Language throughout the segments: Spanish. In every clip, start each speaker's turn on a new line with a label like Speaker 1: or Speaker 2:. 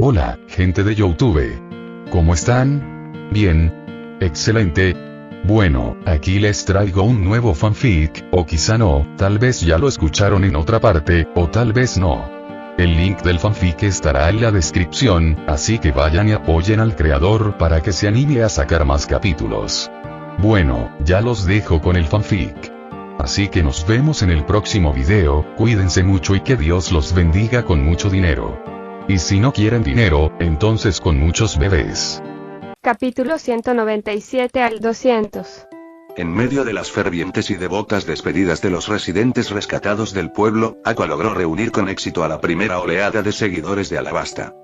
Speaker 1: Hola, gente de YouTube. ¿Cómo están? Bien. Excelente. Bueno, aquí les traigo un nuevo fanfic, o quizá no, tal vez ya lo escucharon en otra parte, o tal vez no. El link del fanfic estará en la descripción, así que vayan y apoyen al creador para que se anime a sacar más capítulos. Bueno, ya los dejo con el fanfic. Así que nos vemos en el próximo video, cuídense mucho y que Dios los bendiga con mucho dinero. Y si no quieren dinero, entonces con muchos bebés.
Speaker 2: Capítulo 197 al 200.
Speaker 3: En medio de las fervientes y devotas despedidas de los residentes rescatados del pueblo, Aqua logró reunir con éxito a la primera oleada de seguidores de Alabasta.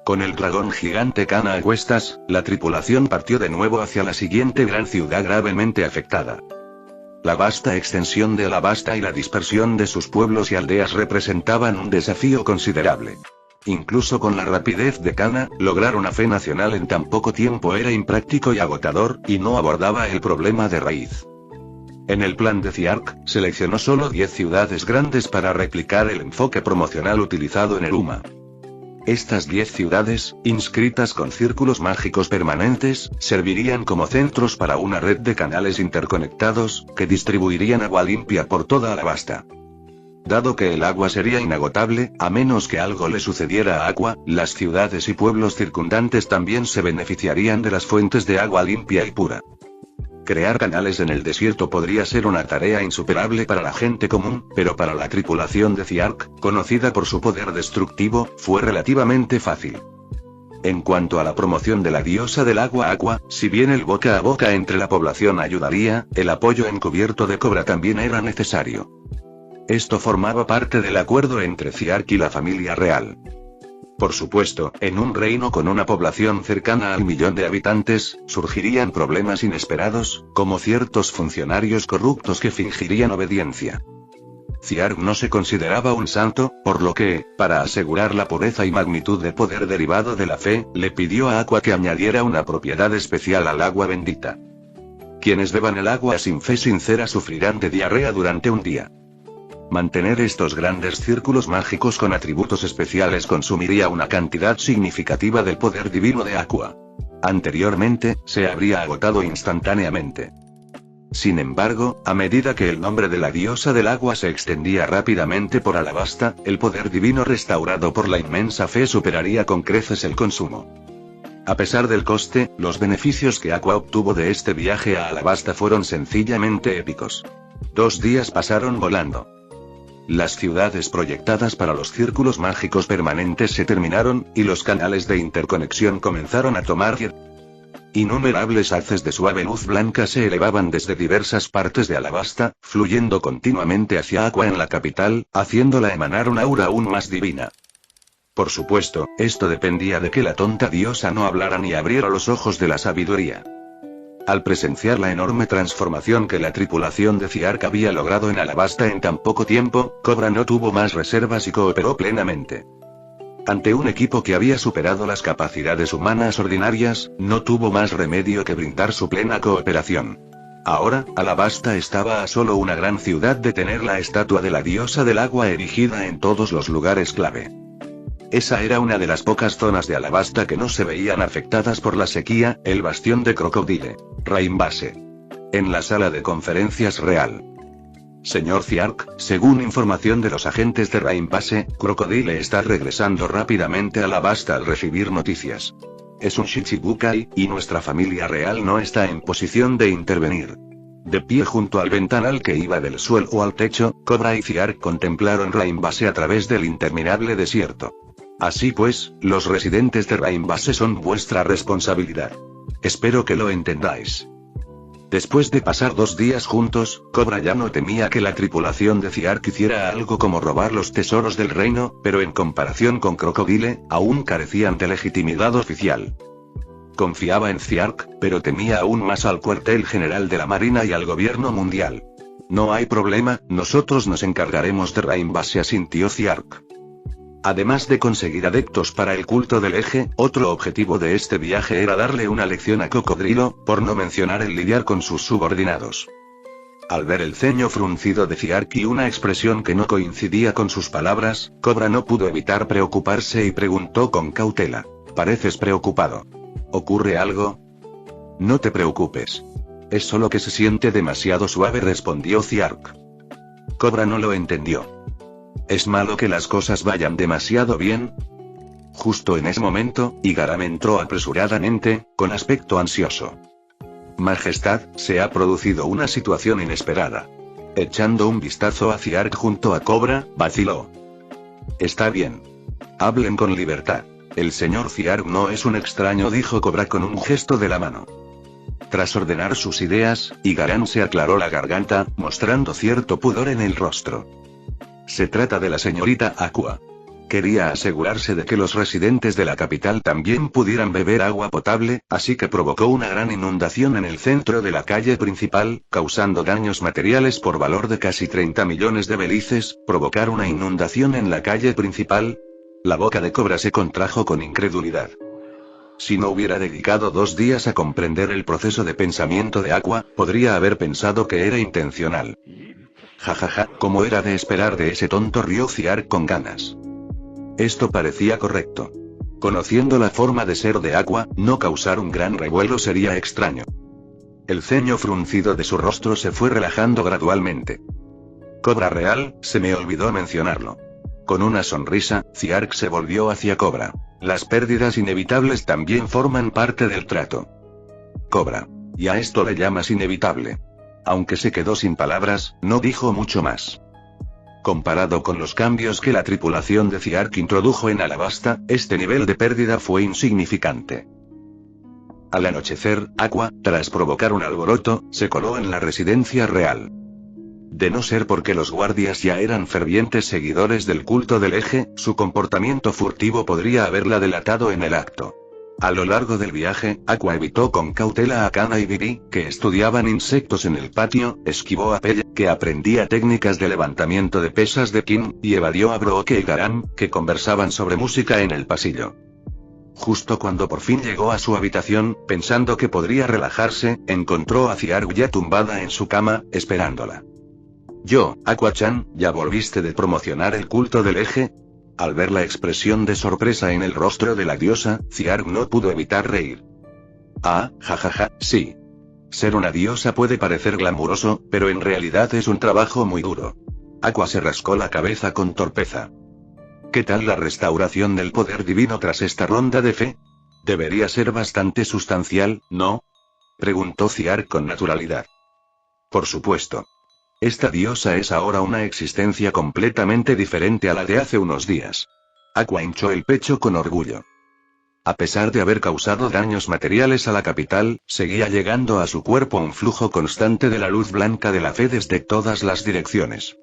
Speaker 3: Con el dragón gigante Kana a cuestas, la tripulación partió de nuevo hacia la siguiente gran ciudad gravemente afectada. La vasta extensión de Alabasta y la dispersión de sus pueblos y aldeas representaban un desafío considerable. Incluso con la rapidez de Kana, lograr una fe nacional en tan poco tiempo era impráctico y agotador, y no abordaba el problema de raíz. En el plan de Ziark, seleccionó solo 10 ciudades grandes para replicar el enfoque promocional utilizado en el UMA. Estas 10 ciudades, inscritas con círculos mágicos permanentes, servirían como centros para una red de canales interconectados, que distribuirían agua limpia por toda Alabasta. Dado que el agua sería inagotable, a menos que algo le sucediera a Aqua, las ciudades y pueblos circundantes también se beneficiarían de las fuentes de agua limpia y pura. Crear canales en el desierto podría ser una tarea insuperable para la gente común, pero para la tripulación de Ziark, conocida por su poder destructivo, fue relativamente fácil. En cuanto a la promoción de la diosa del agua Aqua, si bien el boca a boca entre la población ayudaría, el apoyo encubierto de Cobra también era necesario. Esto formaba parte del acuerdo entre Ziark y la familia real. Por supuesto, en un reino con una población cercana al 1.000.000 de habitantes, surgirían problemas inesperados, como ciertos funcionarios corruptos que fingirían obediencia. Ziark no se consideraba un santo, por lo que, para asegurar la pureza y magnitud de poder derivado de la fe, le pidió a Aqua que añadiera una propiedad especial al agua bendita. Quienes beban el agua sin fe sincera sufrirán de diarrea durante un día. Mantener estos grandes círculos mágicos con atributos especiales consumiría una cantidad significativa del poder divino de Aqua. Anteriormente, se habría agotado instantáneamente. Sin embargo, a medida que el nombre de la diosa del agua se extendía rápidamente por Alabasta, el poder divino restaurado por la inmensa fe superaría con creces el consumo. A pesar del coste, los beneficios que Aqua obtuvo de este viaje a Alabasta fueron sencillamente épicos. 2 días pasaron volando. Las ciudades proyectadas para los círculos mágicos permanentes se terminaron, y los canales de interconexión comenzaron a tomar vida. Innumerables haces de suave luz blanca se elevaban desde diversas partes de Alabasta, fluyendo continuamente hacia Aqua en la capital, haciéndola emanar un aura aún más divina. Por supuesto, esto dependía de que la tonta diosa no hablara ni abriera los ojos de la sabiduría. Al presenciar la enorme transformación que la tripulación de Ziark había logrado en Alabasta en tan poco tiempo, Cobra no tuvo más reservas y cooperó plenamente. Ante un equipo que había superado las capacidades humanas ordinarias, no tuvo más remedio que brindar su plena cooperación. Ahora, Alabasta estaba a solo una gran ciudad de tener la estatua de la diosa del agua erigida en todos los lugares clave. Esa era una de las pocas zonas de Alabasta que no se veían afectadas por la sequía, el bastión de Crocodile. Raimbase. En la sala de conferencias real. Señor Ziark, según información de los agentes de Raimbase, Crocodile está regresando rápidamente a Alabasta al recibir noticias. Es un Shichibukai, y nuestra familia real no está en posición de intervenir. De pie junto al ventanal que iba del suelo al techo, Cobra y Ziark contemplaron Raimbase a través del interminable desierto. Así pues, los residentes de Raimbase son vuestra responsabilidad. Espero que lo entendáis. Después de pasar 2 días juntos, Cobra ya no temía que la tripulación de Ziark hiciera algo como robar los tesoros del reino, pero en comparación con Crocodile, aún carecían de legitimidad oficial. Confiaba en Ziark, pero temía aún más al cuartel general de la Marina y al gobierno mundial. No hay problema, nosotros nos encargaremos de Raimbase, asintió Ziark. Además de conseguir adeptos para el culto del eje, otro objetivo de este viaje era darle una lección a Cocodrilo, por no mencionar el lidiar con sus subordinados. Al ver el ceño fruncido de Ciark y una expresión que no coincidía con sus palabras, Cobra no pudo evitar preocuparse y preguntó con cautela. Pareces preocupado. ¿Ocurre algo? No te preocupes. Es solo que se siente demasiado suave, respondió Ciark. Cobra no lo entendió. ¿Es malo que las cosas vayan demasiado bien? Justo en ese momento, Igaram entró apresuradamente, con aspecto ansioso. Majestad, se ha producido una situación inesperada. Echando un vistazo a Ciark junto a Cobra, vaciló. Está bien. Hablen con libertad. El señor Ciark no es un extraño, dijo Cobra con un gesto de la mano. Tras ordenar sus ideas, Igaram se aclaró la garganta, mostrando cierto pudor en el rostro. Se trata de la señorita Aqua. Quería asegurarse de que los residentes de la capital también pudieran beber agua potable, así que provocó una gran inundación en el centro de la calle principal, causando daños materiales por valor de casi 30 millones de belices. ¿Provocar una inundación en la calle principal? La boca de Cobra se contrajo con incredulidad. Si no hubiera dedicado 2 días a comprender el proceso de pensamiento de Aqua, podría haber pensado que era intencional. Jajaja, como era de esperar de ese tonto, rió Ciark con ganas. Esto parecía correcto. Conociendo la forma de ser de Aqua, no causar un gran revuelo sería extraño. El ceño fruncido de su rostro se fue relajando gradualmente. Cobra real, se me olvidó mencionarlo. Con una sonrisa, Ciark se volvió hacia Cobra. Las pérdidas inevitables también forman parte del trato. Cobra. ¿Y a esto le llamas inevitable? Aunque se quedó sin palabras, no dijo mucho más. Comparado con los cambios que la tripulación de Ciark introdujo en Alabasta, este nivel de pérdida fue insignificante. Al anochecer, Aqua, tras provocar un alboroto, se coló en la residencia real. De no ser porque los guardias ya eran fervientes seguidores del culto del eje, su comportamiento furtivo podría haberla delatado en el acto. A lo largo del viaje, Aqua evitó con cautela a Kana y Vivi, que estudiaban insectos en el patio, esquivó a Pella, que aprendía técnicas de levantamiento de pesas de Kim, y evadió a Brooke y Garam, que conversaban sobre música en el pasillo. Justo cuando por fin llegó a su habitación, pensando que podría relajarse, encontró a Ciark ya tumbada en su cama, esperándola. Aqua-chan, ¿ya volviste de promocionar el culto del eje? Al ver la expresión de sorpresa en el rostro de la diosa, Ciark no pudo evitar reír. Ah, jajaja, sí. Ser una diosa puede parecer glamuroso, pero en realidad es un trabajo muy duro. Aqua se rascó la cabeza con torpeza. ¿Qué tal la restauración del poder divino tras esta ronda de fe? Debería ser bastante sustancial, ¿no? Preguntó Ciark con naturalidad. Por supuesto. Esta diosa es ahora una existencia completamente diferente a la de hace unos días. Aqua hinchó el pecho con orgullo. A pesar de haber causado daños materiales a la capital, seguía llegando a su cuerpo un flujo constante de la luz blanca de la fe desde todas las direcciones.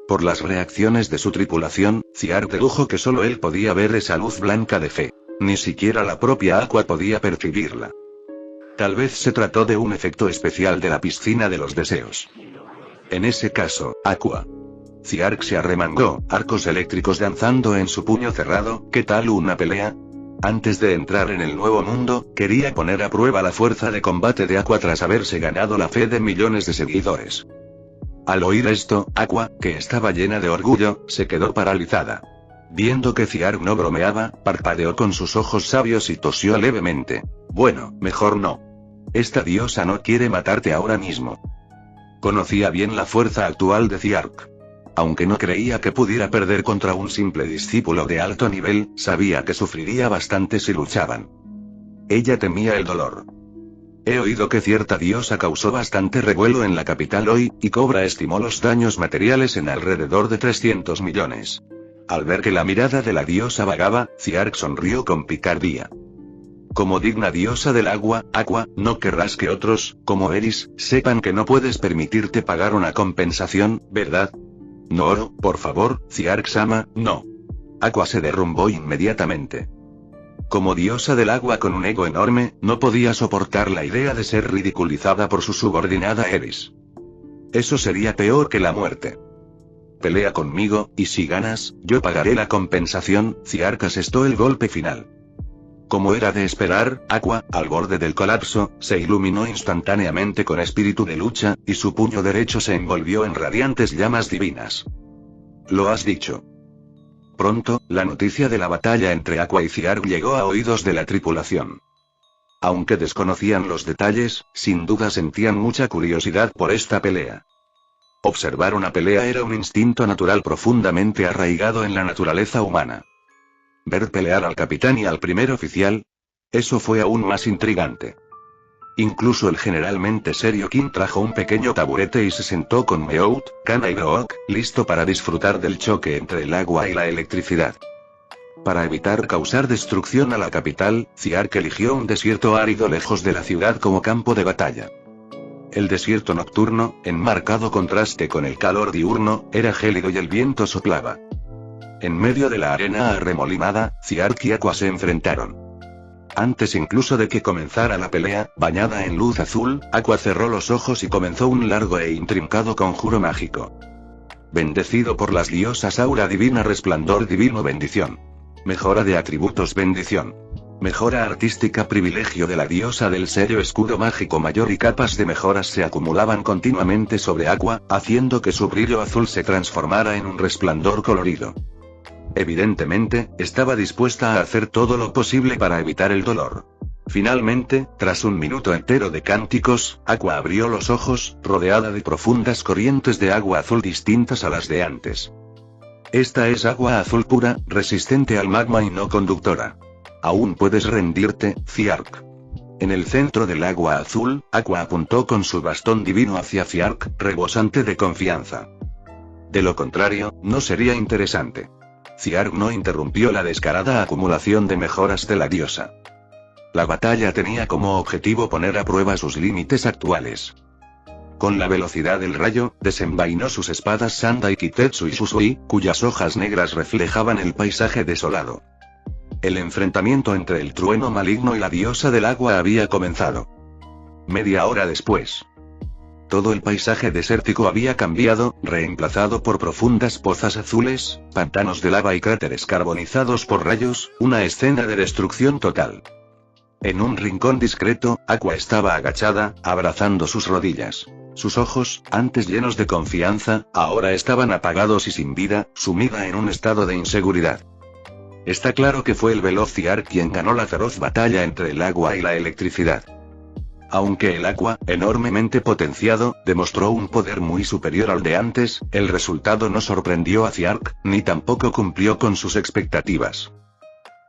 Speaker 3: Por las reacciones de su tripulación, Ciark dedujo que solo él podía ver esa luz blanca de fe. Ni siquiera la propia Aqua podía percibirla. Tal vez se trató de un efecto especial de la piscina de los deseos. En ese caso, Aqua. Ciark se arremangó, arcos eléctricos danzando en su puño cerrado. ¿Qué tal una pelea? Antes de entrar en el nuevo mundo, quería poner a prueba la fuerza de combate de Aqua tras haberse ganado la fe de millones de seguidores. Al oír esto, Aqua, que estaba llena de orgullo, se quedó paralizada. Viendo que Ciark no bromeaba, parpadeó con sus ojos sabios y tosió levemente. Bueno, mejor no. Esta diosa no quiere matarte ahora mismo. Conocía bien la fuerza actual de Ciark. Aunque no creía que pudiera perder contra un simple discípulo de alto nivel, sabía que sufriría bastante si luchaban. Ella temía el dolor. He oído que cierta diosa causó bastante revuelo en la capital hoy, y Cobra estimó los daños materiales en alrededor de 300 millones. Al ver que la mirada de la diosa vagaba, Ciark sonrió con picardía. Como digna diosa del agua, Aqua, no querrás que otros, como Eris, sepan que no puedes permitirte pagar una compensación, ¿verdad? No, por favor, Ciark-sama, no. Aqua se derrumbó inmediatamente. Como diosa del agua con un ego enorme, no podía soportar la idea de ser ridiculizada por su subordinada Eris. Eso sería peor que la muerte. Pelea conmigo, y si ganas, yo pagaré la compensación. Ciark asestó el golpe final. Como era de esperar, Aqua, al borde del colapso, se iluminó instantáneamente con espíritu de lucha, y su puño derecho se envolvió en radiantes llamas divinas. Lo has dicho. Pronto, la noticia de la batalla entre Aqua y Ziark llegó a oídos de la tripulación. Aunque desconocían los detalles, sin duda sentían mucha curiosidad por esta pelea. Observar una pelea era un instinto natural profundamente arraigado en la naturaleza humana. Ver pelear al capitán y al primer oficial, eso fue aún más intrigante. Incluso el generalmente serio Kim trajo un pequeño taburete y se sentó con Meout, Kana y Brook, listo para disfrutar del choque entre el agua y la electricidad. Para evitar causar destrucción a la capital, Ziark eligió un desierto árido lejos de la ciudad como campo de batalla. El desierto nocturno, en marcado contraste con el calor diurno, era gélido y el viento soplaba. En medio de la arena arremolinada, Ziark y Aqua se enfrentaron. Antes incluso de que comenzara la pelea, bañada en luz azul, Aqua cerró los ojos y comenzó un largo e intrincado conjuro mágico. Bendecido por las diosas aura divina, resplandor divino, bendición. Mejora de atributos, bendición. Mejora artística, privilegio de la diosa del sello, escudo mágico mayor, y capas de mejoras se acumulaban continuamente sobre Aqua, haciendo que su brillo azul se transformara en un resplandor colorido. Evidentemente, estaba dispuesta a hacer todo lo posible para evitar el dolor. Finalmente, tras un minuto entero de cánticos, Aqua abrió los ojos, rodeada de profundas corrientes de agua azul distintas a las de antes. Esta es agua azul pura, resistente al magma y no conductora. Aún puedes rendirte, Ziark. En el centro del agua azul, Aqua apuntó con su bastón divino hacia Ziark, rebosante de confianza. De lo contrario, no sería interesante. Ziark no interrumpió la descarada acumulación de mejoras de la diosa. La batalla tenía como objetivo poner a prueba sus límites actuales. Con la velocidad del rayo, desenvainó sus espadas Sanda y Kitetsu y Susui, cuyas hojas negras reflejaban el paisaje desolado. El enfrentamiento entre el trueno maligno y la diosa del agua había comenzado. Media hora después. Todo el paisaje desértico había cambiado, reemplazado por profundas pozas azules, pantanos de lava y cráteres carbonizados por rayos, una escena de destrucción total. En un rincón discreto, Aqua estaba agachada, abrazando sus rodillas. Sus ojos, antes llenos de confianza, ahora estaban apagados y sin vida, sumida en un estado de inseguridad. Está claro que fue el veloz Ziark quien ganó la feroz batalla entre el agua y la electricidad. Aunque el agua, enormemente potenciado, demostró un poder muy superior al de antes, el resultado no sorprendió a Ziark, ni tampoco cumplió con sus expectativas.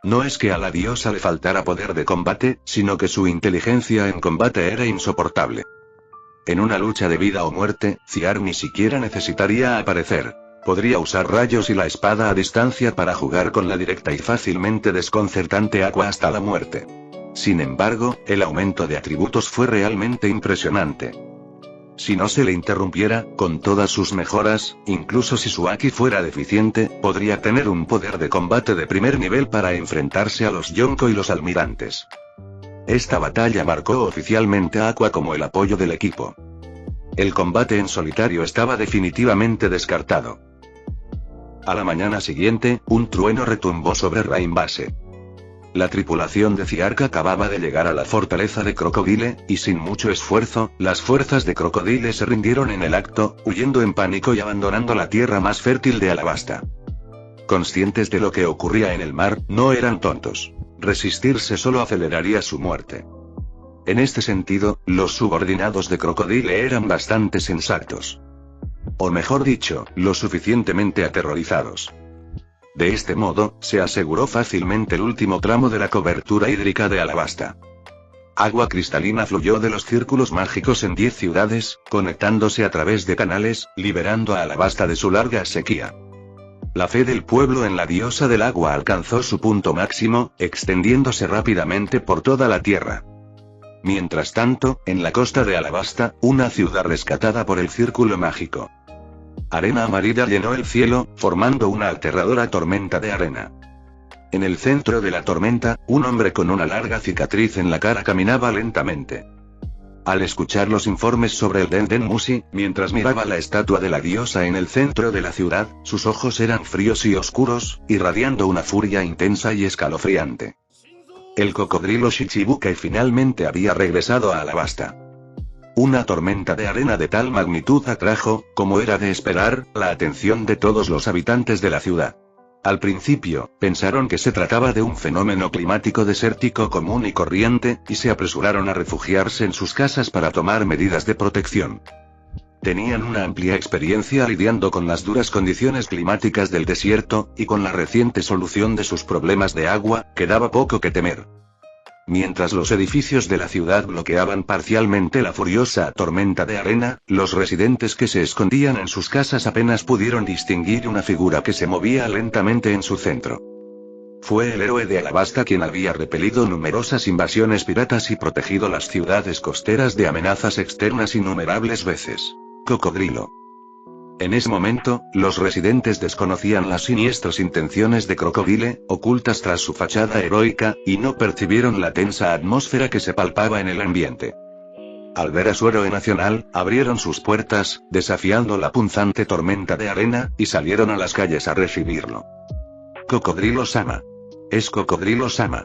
Speaker 3: No es que a la diosa le faltara poder de combate, sino que su inteligencia en combate era insoportable. En una lucha de vida o muerte, Ziark ni siquiera necesitaría aparecer. Podría usar rayos y la espada a distancia para jugar con la directa y fácilmente desconcertante Aqua hasta la muerte. Sin embargo, el aumento de atributos fue realmente impresionante. Si no se le interrumpiera, con todas sus mejoras, incluso si su Aki fuera deficiente, podría tener un poder de combate de primer nivel para enfrentarse a los Yonko y los almirantes. Esta batalla marcó oficialmente a Aqua como el apoyo del equipo. El combate en solitario estaba definitivamente descartado. A la mañana siguiente, un trueno retumbó sobre Raimbase. La tripulación de Ziark acababa de llegar a la fortaleza de Crocodile, y sin mucho esfuerzo, las fuerzas de Crocodile se rindieron en el acto, huyendo en pánico y abandonando la tierra más fértil de Alabasta. Conscientes de lo que ocurría en el mar, no eran tontos. Resistirse solo aceleraría su muerte. En este sentido, los subordinados de Crocodile eran bastante sensatos. O mejor dicho, lo suficientemente aterrorizados. De este modo, se aseguró fácilmente el último tramo de la cobertura hídrica de Alabasta. Agua cristalina fluyó de los círculos mágicos en 10 ciudades, conectándose a través de canales, liberando a Alabasta de su larga sequía. La fe del pueblo en la diosa del agua alcanzó su punto máximo, extendiéndose rápidamente por toda la tierra. Mientras tanto, en la costa de Alabasta, una ciudad rescatada por el círculo mágico. Arena amarilla llenó el cielo, formando una aterradora tormenta de arena. En el centro de la tormenta, un hombre con una larga cicatriz en la cara caminaba lentamente. Al escuchar los informes sobre el Denden Mushi, mientras miraba la estatua de la diosa en el centro de la ciudad, sus ojos eran fríos y oscuros, irradiando una furia intensa y escalofriante. El cocodrilo Shichibukai finalmente había regresado a Alabasta. Una tormenta de arena de tal magnitud atrajo, como era de esperar, la atención de todos los habitantes de la ciudad. Al principio, pensaron que se trataba de un fenómeno climático desértico común y corriente, y se apresuraron a refugiarse en sus casas para tomar medidas de protección. Tenían una amplia experiencia lidiando con las duras condiciones climáticas del desierto, y con la reciente solución de sus problemas de agua, quedaba poco que temer. Mientras los edificios de la ciudad bloqueaban parcialmente la furiosa tormenta de arena, los residentes que se escondían en sus casas apenas pudieron distinguir una figura que se movía lentamente en su centro. Fue el héroe de Alabasta quien había repelido numerosas invasiones piratas y protegido las ciudades costeras de amenazas externas innumerables veces. Cocodrilo. En ese momento, los residentes desconocían las siniestras intenciones de Crocodile, ocultas tras su fachada heroica, y no percibieron la tensa atmósfera que se palpaba en el ambiente. Al ver a su héroe nacional, abrieron sus puertas, desafiando la punzante tormenta de arena, y salieron a las calles a recibirlo. Cocodrilo-sama. Es Cocodrilo-sama.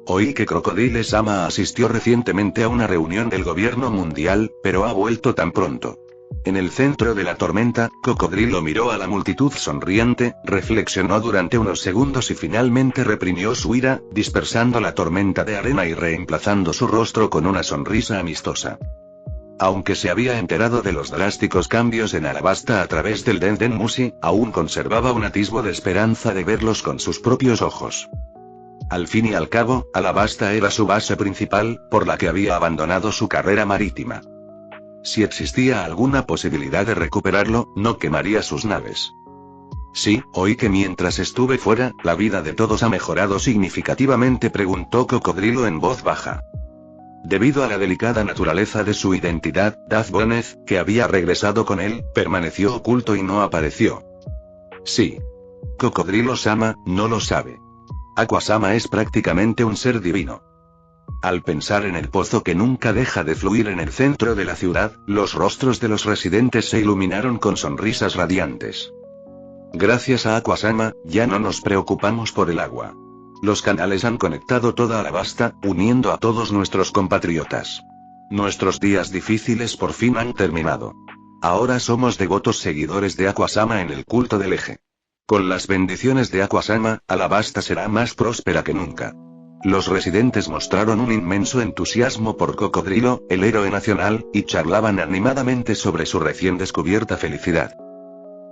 Speaker 3: Oí que Crocodile-sama asistió recientemente a una reunión del gobierno mundial, pero ha vuelto tan pronto. En el centro de la tormenta, Cocodrilo miró a la multitud sonriente, reflexionó durante unos segundos y finalmente reprimió su ira, dispersando la tormenta de arena y reemplazando su rostro con una sonrisa amistosa. Aunque se había enterado de los drásticos cambios en Alabasta a través del Denden Mushi, aún conservaba un atisbo de esperanza de verlos con sus propios ojos. Al fin y al cabo, Alabasta era su base principal, por la que había abandonado su carrera marítima. Si existía alguna posibilidad de recuperarlo, no quemaría sus naves. Sí, oí que mientras estuve fuera, la vida de todos ha mejorado significativamente, preguntó Cocodrilo en voz baja. Debido a la delicada naturaleza de su identidad, Daz Bonez, que había regresado con él, permaneció oculto y no apareció. Sí. Cocodrilo-sama, no lo sabe. Aqua-sama es prácticamente un ser divino. Al pensar en el pozo que nunca deja de fluir en el centro de la ciudad, los rostros de los residentes se iluminaron con sonrisas radiantes. Gracias a Aqua-sama, ya no nos preocupamos por el agua. Los canales han conectado toda Alabasta, uniendo a todos nuestros compatriotas. Nuestros días difíciles por fin han terminado. Ahora somos devotos seguidores de Aqua-sama en el culto del eje. Con las bendiciones de Aqua-sama, Alabasta será más próspera que nunca. Los residentes mostraron un inmenso entusiasmo por Cocodrilo, el héroe nacional, y charlaban animadamente sobre su recién descubierta felicidad.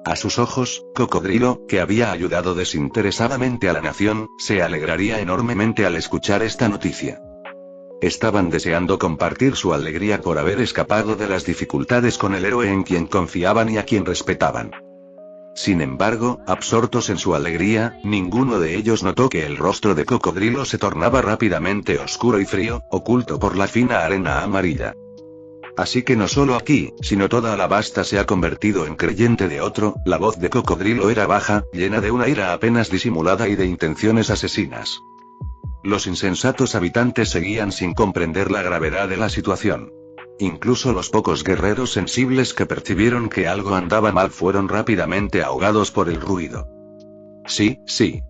Speaker 3: A sus ojos, Cocodrilo, que había ayudado desinteresadamente a la nación, se alegraría enormemente al escuchar esta noticia. Estaban deseando compartir su alegría por haber escapado de las dificultades con el héroe en quien confiaban y a quien respetaban. Sin embargo, absortos en su alegría, ninguno de ellos notó que el rostro de Cocodrilo se tornaba rápidamente oscuro y frío, oculto por la fina arena amarilla. Así que no solo aquí, sino toda Alabasta se ha convertido en creyente de otro. La voz de Cocodrilo era baja, llena de una ira apenas disimulada y de intenciones asesinas. Los insensatos habitantes seguían sin comprender la gravedad de la situación. Incluso los pocos guerreros sensibles que percibieron que algo andaba mal fueron rápidamente ahogados por el ruido. Sí, sí.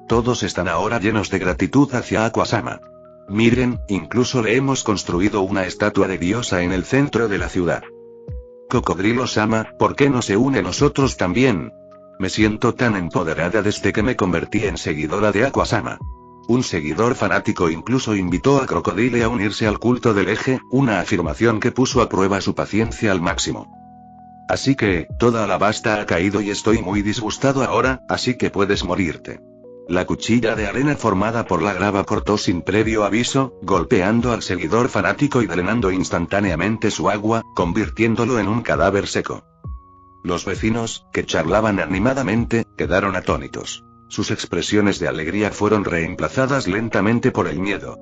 Speaker 3: Todos están ahora llenos de gratitud hacia Aqua-sama. Miren, incluso le hemos construido una estatua de diosa en el centro de la ciudad. Cocodrilo-sama, ¿por qué no se une a nosotros también? Me siento tan empoderada desde que me convertí en seguidora de Aqua-sama. Un seguidor fanático incluso invitó a Crocodile a unirse al culto del eje, una afirmación que puso a prueba su paciencia al máximo. Así que, toda Alabasta ha caído y estoy muy disgustado ahora, así que puedes morirte. La cuchilla de arena formada por la grava cortó sin previo aviso, golpeando al seguidor fanático y drenando instantáneamente su agua, convirtiéndolo en un cadáver seco. Los vecinos, que charlaban animadamente, quedaron atónitos. Sus expresiones de alegría fueron reemplazadas lentamente por el miedo.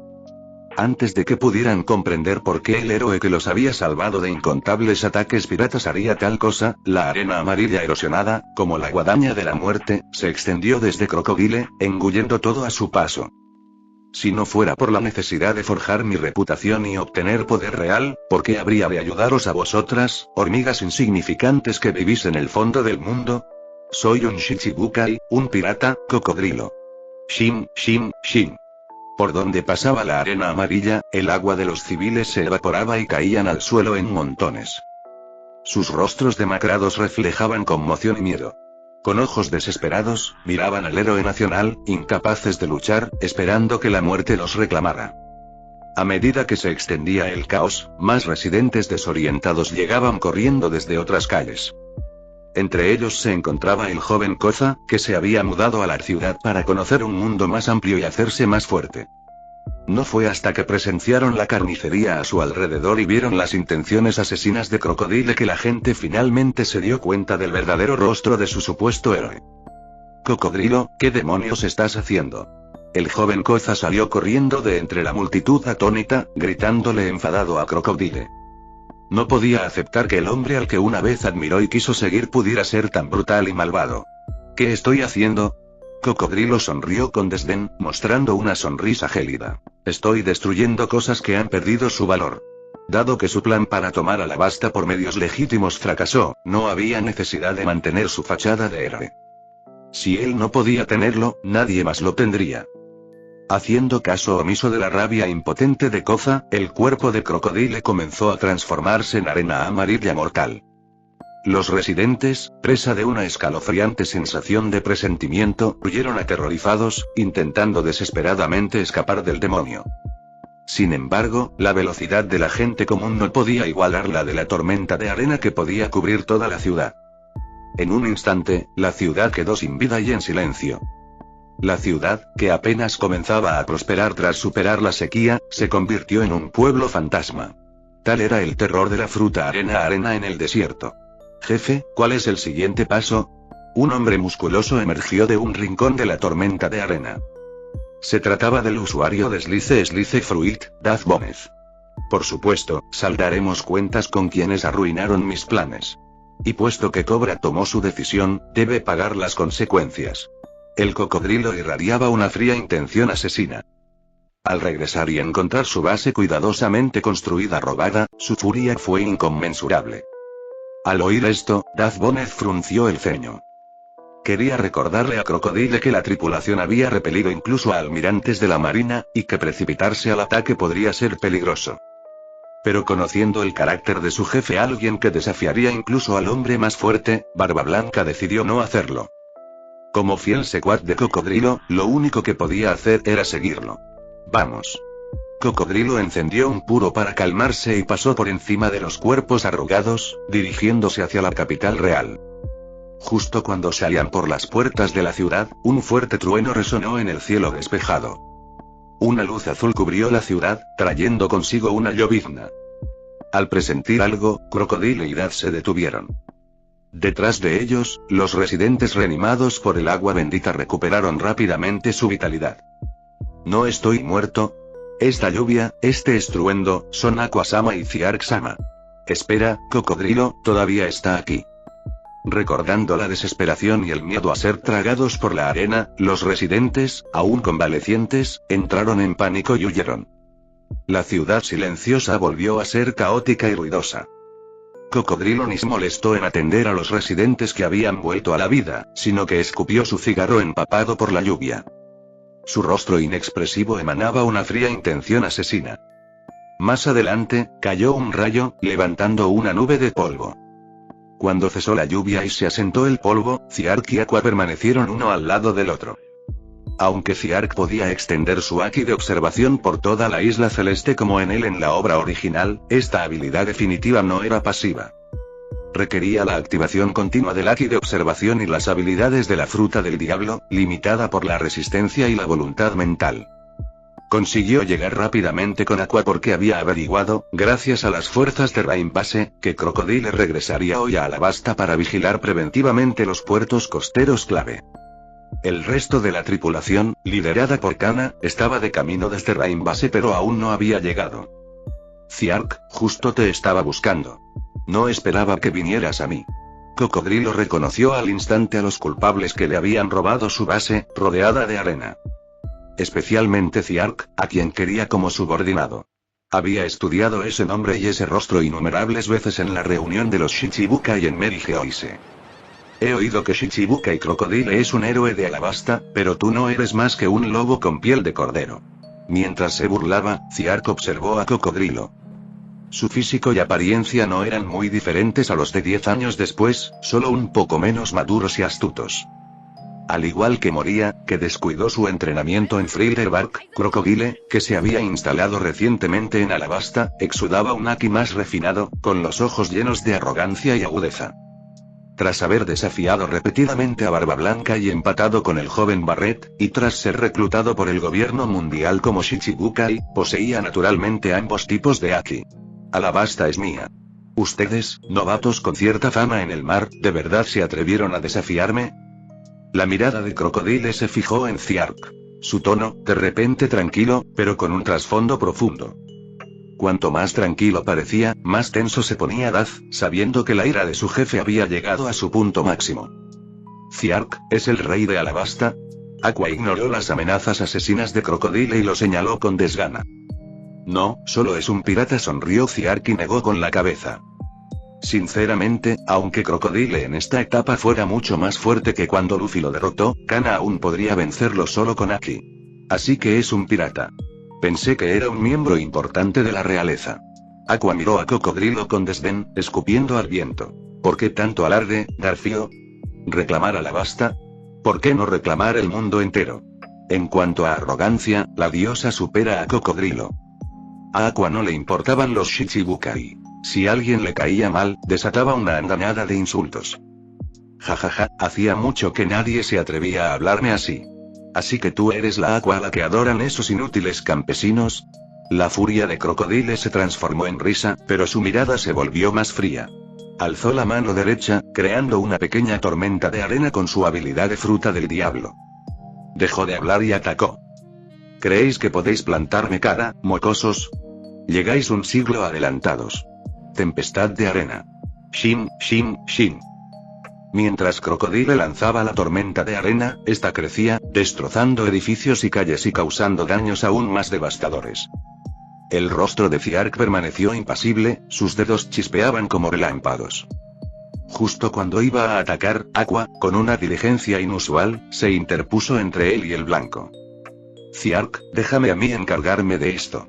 Speaker 3: Antes de que pudieran comprender por qué el héroe que los había salvado de incontables ataques piratas haría tal cosa, la arena amarilla erosionada, como la guadaña de la muerte, se extendió desde Crocodile, engullendo todo a su paso. Si no fuera por la necesidad de forjar mi reputación y obtener poder real, ¿por qué habría de ayudaros a vosotras, hormigas insignificantes que vivís en el fondo del mundo? Soy un Shichibukai, un pirata, Cocodrilo. Shin, Shin, Shin. Por donde pasaba la arena amarilla, el agua de los civiles se evaporaba y caían al suelo en montones. Sus rostros demacrados reflejaban conmoción y miedo. Con ojos desesperados, miraban al héroe nacional, incapaces de luchar, esperando que la muerte los reclamara. A medida que se extendía el caos, más residentes desorientados llegaban corriendo desde otras calles. Entre ellos se encontraba el joven Koza, que se había mudado a la ciudad para conocer un mundo más amplio y hacerse más fuerte. No fue hasta que presenciaron la carnicería a su alrededor y vieron las intenciones asesinas de Crocodile que la gente finalmente se dio cuenta del verdadero rostro de su supuesto héroe. Cocodrilo, ¿qué demonios estás haciendo? El joven Koza salió corriendo de entre la multitud atónita, gritándole enfadado a Crocodile. No podía aceptar que el hombre al que una vez admiró y quiso seguir pudiera ser tan brutal y malvado. ¿Qué estoy haciendo? Cocodrilo sonrió con desdén, mostrando una sonrisa gélida. Estoy destruyendo cosas que han perdido su valor. Dado que su plan para tomar Alabasta por medios legítimos fracasó, no había necesidad de mantener su fachada de héroe. Si él no podía tenerlo, nadie más lo tendría. Haciendo caso omiso de la rabia impotente de Koza, el cuerpo de Crocodile comenzó a transformarse en arena amarilla mortal. Los residentes, presa de una escalofriante sensación de presentimiento, huyeron aterrorizados, intentando desesperadamente escapar del demonio. Sin embargo, la velocidad de la gente común no podía igualar la de la tormenta de arena que podía cubrir toda la ciudad. En un instante, la ciudad quedó sin vida y en silencio. La ciudad, que apenas comenzaba a prosperar tras superar la sequía, se convirtió en un pueblo fantasma. Tal era el terror de la fruta arena en el desierto. Jefe, ¿cuál es el siguiente paso? Un hombre musculoso emergió de un rincón de la tormenta de arena. Se trataba del usuario de Slice Fruit, Daz Gómez. Por supuesto, saldaremos cuentas con quienes arruinaron mis planes. Y puesto que Cobra tomó su decisión, debe pagar las consecuencias. El cocodrilo irradiaba una fría intención asesina. Al regresar y encontrar su base cuidadosamente construida robada, su furia fue inconmensurable. Al oír esto, Daz Gómez frunció el ceño. Quería recordarle a Crocodile que la tripulación había repelido incluso a almirantes de la marina, y que precipitarse al ataque podría ser peligroso. Pero conociendo el carácter de su jefe, alguien que desafiaría incluso al hombre más fuerte, Barba Blanca decidió no hacerlo. Como fiel secuaz de Cocodrilo, lo único que podía hacer era seguirlo. Vamos. Cocodrilo encendió un puro para calmarse y pasó por encima de los cuerpos arrugados, dirigiéndose hacia la capital real. Justo cuando salían por las puertas de la ciudad, un fuerte trueno resonó en el cielo despejado. Una luz azul cubrió la ciudad, trayendo consigo una llovizna. Al presentir algo, Crocodile y Daz se detuvieron. Detrás de ellos, los residentes reanimados por el agua bendita recuperaron rápidamente su vitalidad. No estoy muerto. Esta lluvia, este estruendo, son Aquasama y Ciark-sama. Espera, Cocodrilo, todavía está aquí. Recordando la desesperación y el miedo a ser tragados por la arena, los residentes, aún convalecientes, entraron en pánico y huyeron. La ciudad silenciosa volvió a ser caótica y ruidosa. Cocodrilo ni se molestó en atender a los residentes que habían vuelto a la vida, sino que escupió su cigarro empapado por la lluvia. Su rostro inexpresivo emanaba una fría intención asesina. Más adelante, cayó un rayo, levantando una nube de polvo. Cuando cesó la lluvia y se asentó el polvo, Ciark y Aqua permanecieron uno al lado del otro. Aunque Ciark podía extender su Haki de observación por toda la isla celeste como en él en la obra original, esta habilidad definitiva no era pasiva. Requería la activación continua del Haki de observación y las habilidades de la fruta del diablo, limitada por la resistencia y la voluntad mental. Consiguió llegar rápidamente con Aqua porque había averiguado, gracias a las fuerzas de Rainbase, que Crocodile regresaría hoy a Alabasta para vigilar preventivamente los puertos costeros clave. El resto de la tripulación, liderada por Kana, estaba de camino desde Rainbase pero aún no había llegado. Ciark, justo te estaba buscando. No esperaba que vinieras a mí. Cocodrilo reconoció al instante a los culpables que le habían robado su base, rodeada de arena. Especialmente Ciark, a quien quería como subordinado. Había estudiado ese nombre y ese rostro innumerables veces en la reunión de los Shichibuka y en Mary Geoise. He oído que Shichibuka y Crocodile es un héroe de Alabasta, pero tú no eres más que un lobo con piel de cordero. Mientras se burlaba, Ziark observó a Cocodrilo. Su físico y apariencia no eran muy diferentes a los de 10 años después, solo un poco menos maduros y astutos. Al igual que Moria, que descuidó su entrenamiento en Frilderbark, Crocodile, que se había instalado recientemente en Alabasta, exudaba un Aki más refinado, con los ojos llenos de arrogancia y agudeza. Tras haber desafiado repetidamente a Barba Blanca y empatado con el joven Barret, y tras ser reclutado por el gobierno mundial como Shichibukai, poseía naturalmente ambos tipos de Aki. Alabasta es mía. Ustedes, novatos con cierta fama en el mar, ¿de verdad se atrevieron a desafiarme? La mirada de Crocodile se fijó en Ziark. Su tono, de repente tranquilo, pero con un trasfondo profundo. Cuanto más tranquilo parecía, más tenso se ponía Daz, sabiendo que la ira de su jefe había llegado a su punto máximo. ¿Ziark es el rey de Alabasta? Aqua ignoró las amenazas asesinas de Crocodile y lo señaló con desgana. No, solo es un pirata, sonrió Ziark y negó con la cabeza. Sinceramente, aunque Crocodile en esta etapa fuera mucho más fuerte que cuando Luffy lo derrotó, Kana aún podría vencerlo solo con Aki. Así que es un pirata. Pensé que era un miembro importante de la realeza. Aqua miró a Cocodrilo con desdén, escupiendo al viento. ¿Por qué tanto alarde, Garfio? ¿Reclamar Alabasta? ¿Por qué no reclamar el mundo entero? En cuanto a arrogancia, la diosa supera a Cocodrilo. A Aqua no le importaban los Shichibukai. Si alguien le caía mal, desataba una andanada de insultos. Jajaja, hacía mucho que nadie se atrevía a hablarme así. ¿Así que tú eres la Aqua a la que adoran esos inútiles campesinos? La furia de Crocodile se transformó en risa, pero su mirada se volvió más fría. Alzó la mano derecha, creando una pequeña tormenta de arena con su habilidad de fruta del diablo. Dejó de hablar y atacó. ¿Creéis que podéis plantarme cara, mocosos? Llegáis un siglo adelantados. Tempestad de arena. Shin, shin, shin. Mientras Crocodile lanzaba la tormenta de arena, esta crecía, destrozando edificios y calles y causando daños aún más devastadores. El rostro de Ziark permaneció impasible, sus dedos chispeaban como relámpagos. Justo cuando iba a atacar, Aqua, con una diligencia inusual, se interpuso entre él y el blanco. Ziark, déjame a mí encargarme de esto.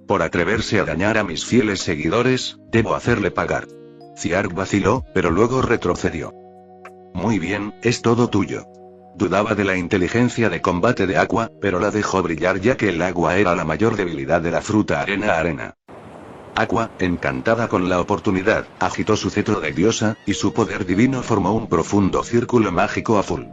Speaker 3: Por atreverse a dañar a mis fieles seguidores, debo hacerle pagar. Ziark vaciló, pero luego retrocedió. Muy bien, es todo tuyo. Dudaba de la inteligencia de combate de Aqua, pero la dejó brillar ya que el agua era la mayor debilidad de la fruta arena. Aqua, encantada con la oportunidad, agitó su cetro de diosa, y su poder divino formó un profundo círculo mágico azul.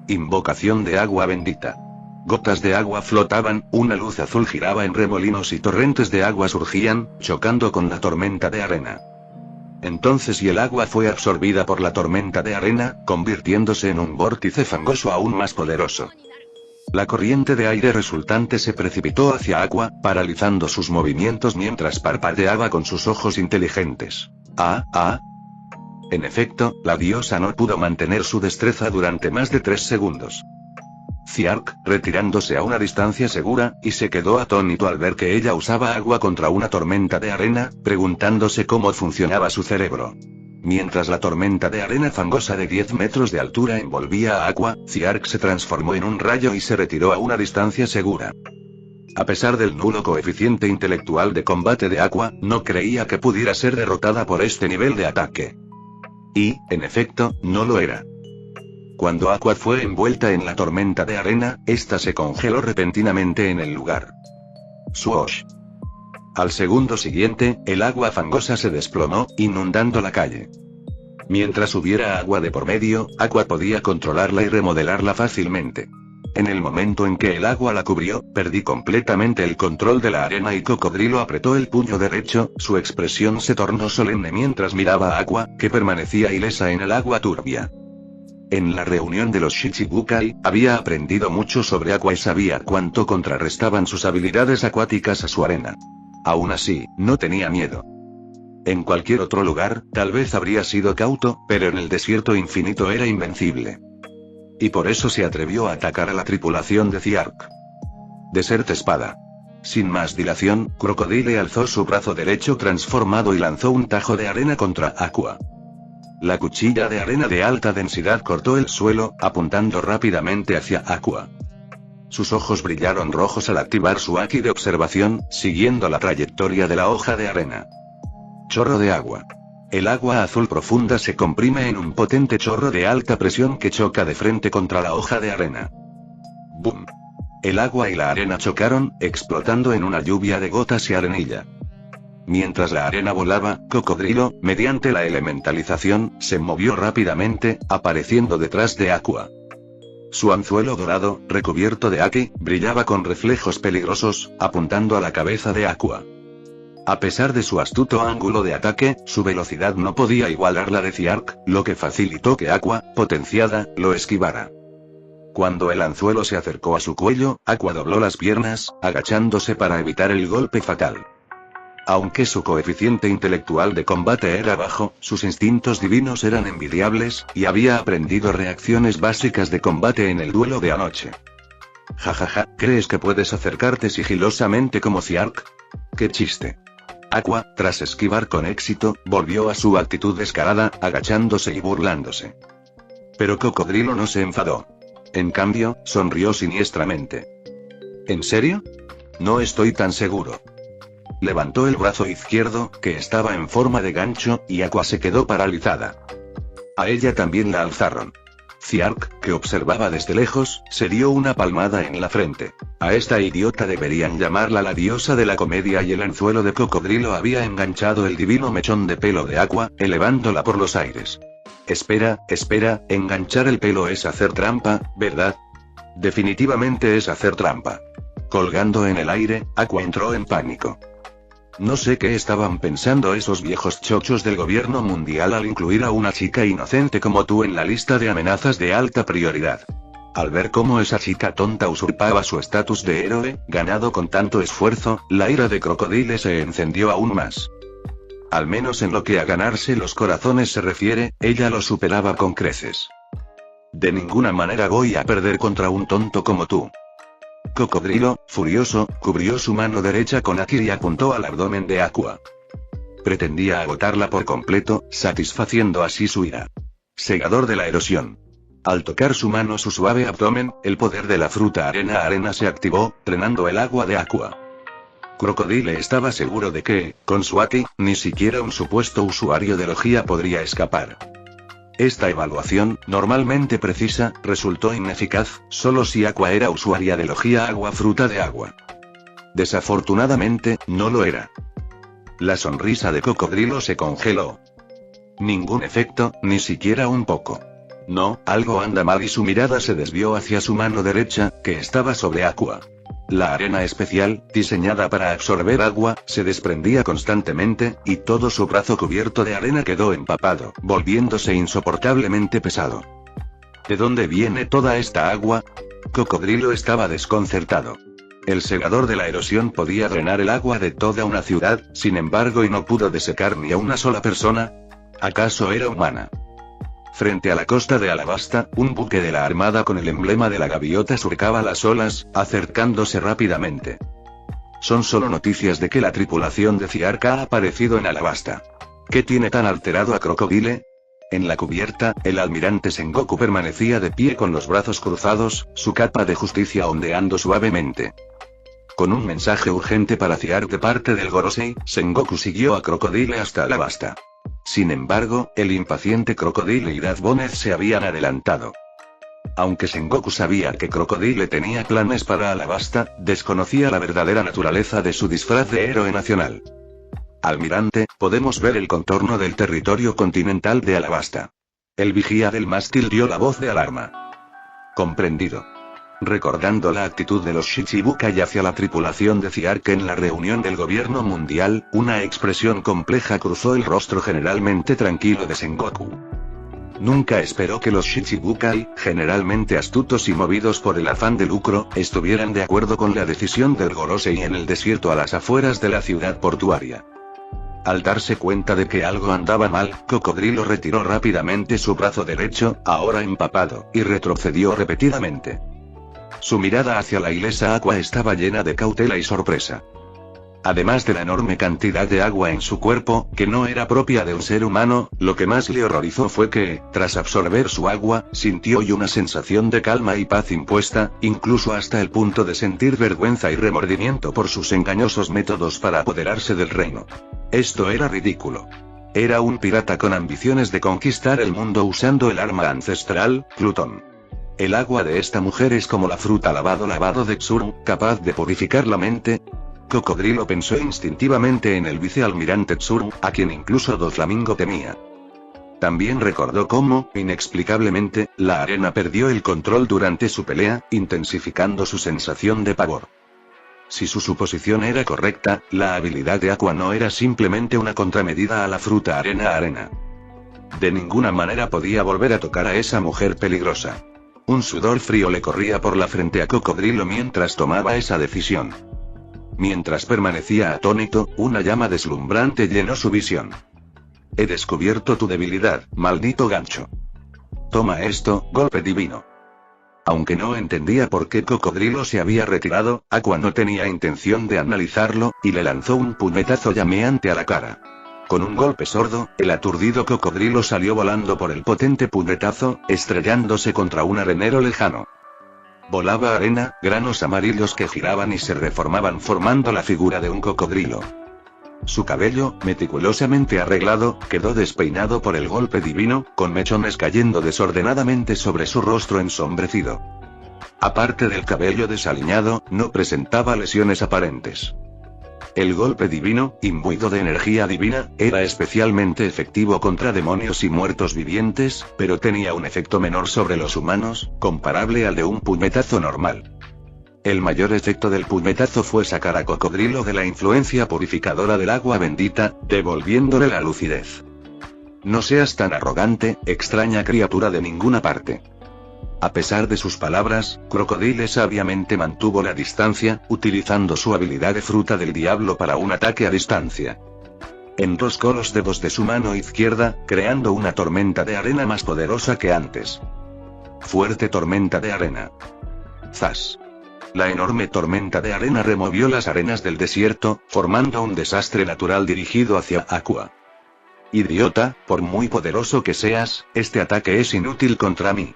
Speaker 3: Invocación de agua bendita. Gotas de agua flotaban, una luz azul giraba en remolinos y torrentes de agua surgían, chocando con la tormenta de arena. Entonces el agua fue absorbida por la tormenta de arena, convirtiéndose en un vórtice fangoso aún más poderoso. La corriente de aire resultante se precipitó hacia Aqua, paralizando sus movimientos mientras parpadeaba con sus ojos inteligentes. En efecto, la diosa no pudo mantener su destreza durante más de 3 segundos. Ziark, retirándose a una distancia segura, y se quedó atónito al ver que ella usaba agua contra una tormenta de arena, preguntándose cómo funcionaba su cerebro. Mientras la tormenta de arena fangosa de 10 metros de altura envolvía a Aqua, Ziark se transformó en un rayo y se retiró a una distancia segura. A pesar del nulo coeficiente intelectual de combate de Aqua, no creía que pudiera ser derrotada por este nivel de ataque. Y, en efecto, no lo era. Cuando Aqua fue envuelta en la tormenta de arena, esta se congeló repentinamente en el lugar. Swoosh. Al segundo siguiente, el agua fangosa se desplomó, inundando la calle. Mientras hubiera agua de por medio, Aqua podía controlarla y remodelarla fácilmente. En el momento en que el agua la cubrió, perdí completamente el control de la arena y Cocodrilo apretó el puño derecho, su expresión se tornó solemne mientras miraba a Aqua, que permanecía ilesa en el agua turbia. En la reunión de los Shichibukai, había aprendido mucho sobre Aqua y sabía cuánto contrarrestaban sus habilidades acuáticas a su arena. Aún así, no tenía miedo. En cualquier otro lugar, tal vez habría sido cauto, pero en el desierto infinito era invencible. Y por eso se atrevió a atacar a la tripulación de Ziark. Desert espada. Sin más dilación, Crocodile alzó su brazo derecho transformado y lanzó un tajo de arena contra Aqua. La cuchilla de arena de alta densidad cortó el suelo, apuntando rápidamente hacia Aqua. Sus ojos brillaron rojos al activar su haki de observación, siguiendo la trayectoria de la hoja de arena. Chorro de agua. El agua azul profunda se comprime en un potente chorro de alta presión que choca de frente contra la hoja de arena. ¡Bum! El agua y la arena chocaron, explotando en una lluvia de gotas y arenilla. Mientras la arena volaba, Cocodrilo, mediante la elementalización, se movió rápidamente, apareciendo detrás de Aqua. Su anzuelo dorado, recubierto de haki, brillaba con reflejos peligrosos, apuntando a la cabeza de Aqua. A pesar de su astuto ángulo de ataque, su velocidad no podía igualar la de Ziark, lo que facilitó que Aqua, potenciada, lo esquivara. Cuando el anzuelo se acercó a su cuello, Aqua dobló las piernas, agachándose para evitar el golpe fatal. Aunque su coeficiente intelectual de combate era bajo, sus instintos divinos eran envidiables, y había aprendido reacciones básicas de combate en el duelo de anoche. Jajaja, ¿crees que puedes acercarte sigilosamente como Ziark? ¡Qué chiste! Aqua, tras esquivar con éxito, volvió a su actitud descarada, agachándose y burlándose. Pero Cocodrilo no se enfadó. En cambio, sonrió siniestramente. ¿En serio? No estoy tan seguro. Levantó el brazo izquierdo, que estaba en forma de gancho, y Aqua se quedó paralizada. A ella también la alzaron. Ziark, que observaba desde lejos, se dio una palmada en la frente. A esta idiota deberían llamarla la diosa de la comedia, y el anzuelo de Cocodrilo había enganchado el divino mechón de pelo de Aqua, elevándola por los aires. Espera, enganchar el pelo es hacer trampa, ¿verdad? Definitivamente es hacer trampa. Colgando en el aire, Aqua entró en pánico. No sé qué estaban pensando esos viejos chochos del gobierno mundial al incluir a una chica inocente como tú en la lista de amenazas de alta prioridad. Al ver cómo esa chica tonta usurpaba su estatus de héroe, ganado con tanto esfuerzo, la ira de Crocodile se encendió aún más. Al menos en lo que a ganarse los corazones se refiere, ella lo superaba con creces. De ninguna manera voy a perder contra un tonto como tú. Cocodrilo, furioso, cubrió su mano derecha con haki y apuntó al abdomen de Aqua. Pretendía agotarla por completo, satisfaciendo así su ira. Segador de la erosión. Al tocar su mano su suave abdomen, el poder de la fruta arena se activó, drenando el agua de Aqua. Crocodile estaba seguro de que, con su haki, ni siquiera un supuesto usuario de Logia podría escapar. Esta evaluación, normalmente precisa, resultó ineficaz, solo si Aqua era usuaria de Logia agua fruta de agua. Desafortunadamente, no lo era. La sonrisa de Cocodrilo se congeló. Ningún efecto, ni siquiera un poco. No, algo anda mal, y su mirada se desvió hacia su mano derecha, que estaba sobre Aqua. La arena especial, diseñada para absorber agua, se desprendía constantemente, y todo su brazo cubierto de arena quedó empapado, volviéndose insoportablemente pesado. ¿De dónde viene toda esta agua? Cocodrilo estaba desconcertado. El segador de la erosión podía drenar el agua de toda una ciudad, sin embargo, y no pudo desecar ni a una sola persona. ¿Acaso era humana? Frente a la costa de Alabasta, un buque de la armada con el emblema de la gaviota surcaba las olas, acercándose rápidamente. Son solo noticias de que la tripulación de Ziark ha aparecido en Alabasta. ¿Qué tiene tan alterado a Crocodile? En la cubierta, el almirante Sengoku permanecía de pie con los brazos cruzados, su capa de justicia ondeando suavemente. Con un mensaje urgente para Ziark de parte del Gorosei, Sengoku siguió a Crocodile hasta Alabasta. Sin embargo, el impaciente Crocodile y Dad Bonez se habían adelantado. Aunque Sengoku sabía que Crocodile tenía planes para Alabasta, desconocía la verdadera naturaleza de su disfraz de héroe nacional. Almirante, podemos ver el contorno del territorio continental de Alabasta. El vigía del mástil dio la voz de alarma. Comprendido. Recordando la actitud de los Shichibukai hacia la tripulación de Ziark en la reunión del gobierno mundial, una expresión compleja cruzó el rostro generalmente tranquilo de Sengoku. Nunca esperó que los Shichibukai, generalmente astutos y movidos por el afán de lucro, estuvieran de acuerdo con la decisión del Gorosei en el desierto a las afueras de la ciudad portuaria. Al darse cuenta de que algo andaba mal, Cocodrilo retiró rápidamente su brazo derecho, ahora empapado, y retrocedió repetidamente. Su mirada hacia la ilesa Aqua estaba llena de cautela y sorpresa. Además de la enorme cantidad de agua en su cuerpo, que no era propia de un ser humano, lo que más le horrorizó fue que, tras absorber su agua, sintió una sensación de calma y paz impuesta, incluso hasta el punto de sentir vergüenza y remordimiento por sus engañosos métodos para apoderarse del reino. Esto era ridículo. Era un pirata con ambiciones de conquistar el mundo usando el arma ancestral, Plutón. El agua de esta mujer es como la fruta lavado de Xur, capaz de purificar la mente. Cocodrilo pensó instintivamente en el vicealmirante Tsuru, a quien incluso Doflamingo temía. También recordó cómo, inexplicablemente, la arena perdió el control durante su pelea, intensificando su sensación de pavor. Si su suposición era correcta, la habilidad de Aqua no era simplemente una contramedida a la fruta arena. De ninguna manera podía volver a tocar a esa mujer peligrosa. Un sudor frío le corría por la frente a Cocodrilo mientras tomaba esa decisión. Mientras permanecía atónito, una llama deslumbrante llenó su visión. He descubierto tu debilidad, maldito gancho. Toma esto, golpe divino. Aunque no entendía por qué Cocodrilo se había retirado, Aqua no tenía intención de analizarlo, y le lanzó un puñetazo llameante a la cara. Con un golpe sordo, el aturdido Cocodrilo salió volando por el potente puñetazo, estrellándose contra un arenero lejano. Volaba arena, granos amarillos que giraban y se reformaban formando la figura de un cocodrilo. Su cabello, meticulosamente arreglado, quedó despeinado por el golpe divino, con mechones cayendo desordenadamente sobre su rostro ensombrecido. Aparte del cabello desaliñado, no presentaba lesiones aparentes. El golpe divino, imbuido de energía divina, era especialmente efectivo contra demonios y muertos vivientes, pero tenía un efecto menor sobre los humanos, comparable al de un puñetazo normal. El mayor efecto del puñetazo fue sacar a Cocodrilo de la influencia purificadora del agua bendita, devolviéndole la lucidez. No seas tan arrogante, extraña criatura de ninguna parte. A pesar de sus palabras, Crocodile sabiamente mantuvo la distancia, utilizando su habilidad de fruta del diablo para un ataque a distancia. Enroscó los dedos de su mano izquierda, creando una tormenta de arena más poderosa que antes. Fuerte tormenta de arena. ¡Zas! La enorme tormenta de arena removió las arenas del desierto, formando un desastre natural dirigido hacia Aqua. Idiota, por muy poderoso que seas, este ataque es inútil contra mí.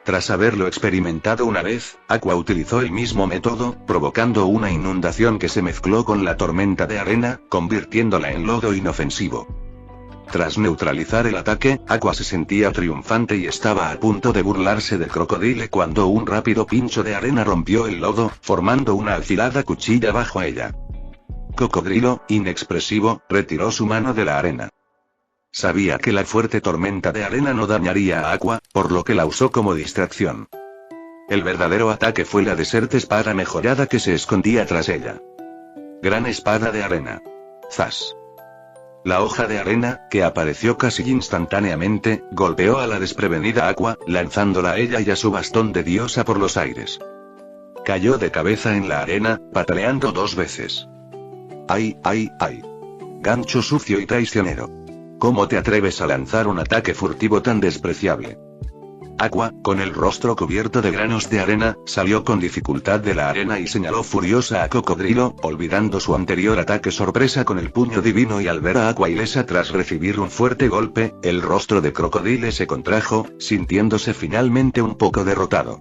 Speaker 3: Tras haberlo experimentado una vez, Aqua utilizó el mismo método, provocando una inundación que se mezcló con la tormenta de arena, convirtiéndola en lodo inofensivo. Tras neutralizar el ataque, Aqua se sentía triunfante y estaba a punto de burlarse de Crocodile cuando un rápido pincho de arena rompió el lodo, formando una afilada cuchilla bajo ella. Cocodrilo, inexpresivo, retiró su mano de la arena. Sabía que la fuerte tormenta de arena no dañaría a Aqua, por lo que la usó como distracción. El verdadero ataque fue la Desert Espada mejorada que se escondía tras ella. Gran espada de arena. ¡Zas! La hoja de arena, que apareció casi instantáneamente, golpeó a la desprevenida Aqua, lanzándola a ella y a su bastón de diosa por los aires. Cayó de cabeza en la arena, pataleando 2 veces. ¡Ay, ay, ay! Gancho sucio y traicionero. ¿Cómo te atreves a lanzar un ataque furtivo tan despreciable? Aqua, con el rostro cubierto de granos de arena, salió con dificultad de la arena y señaló furiosa a Cocodrilo, olvidando su anterior ataque sorpresa con el puño divino, y al ver a Aqua ilesa tras recibir un fuerte golpe, el rostro de Crocodile se contrajo, sintiéndose finalmente un poco derrotado.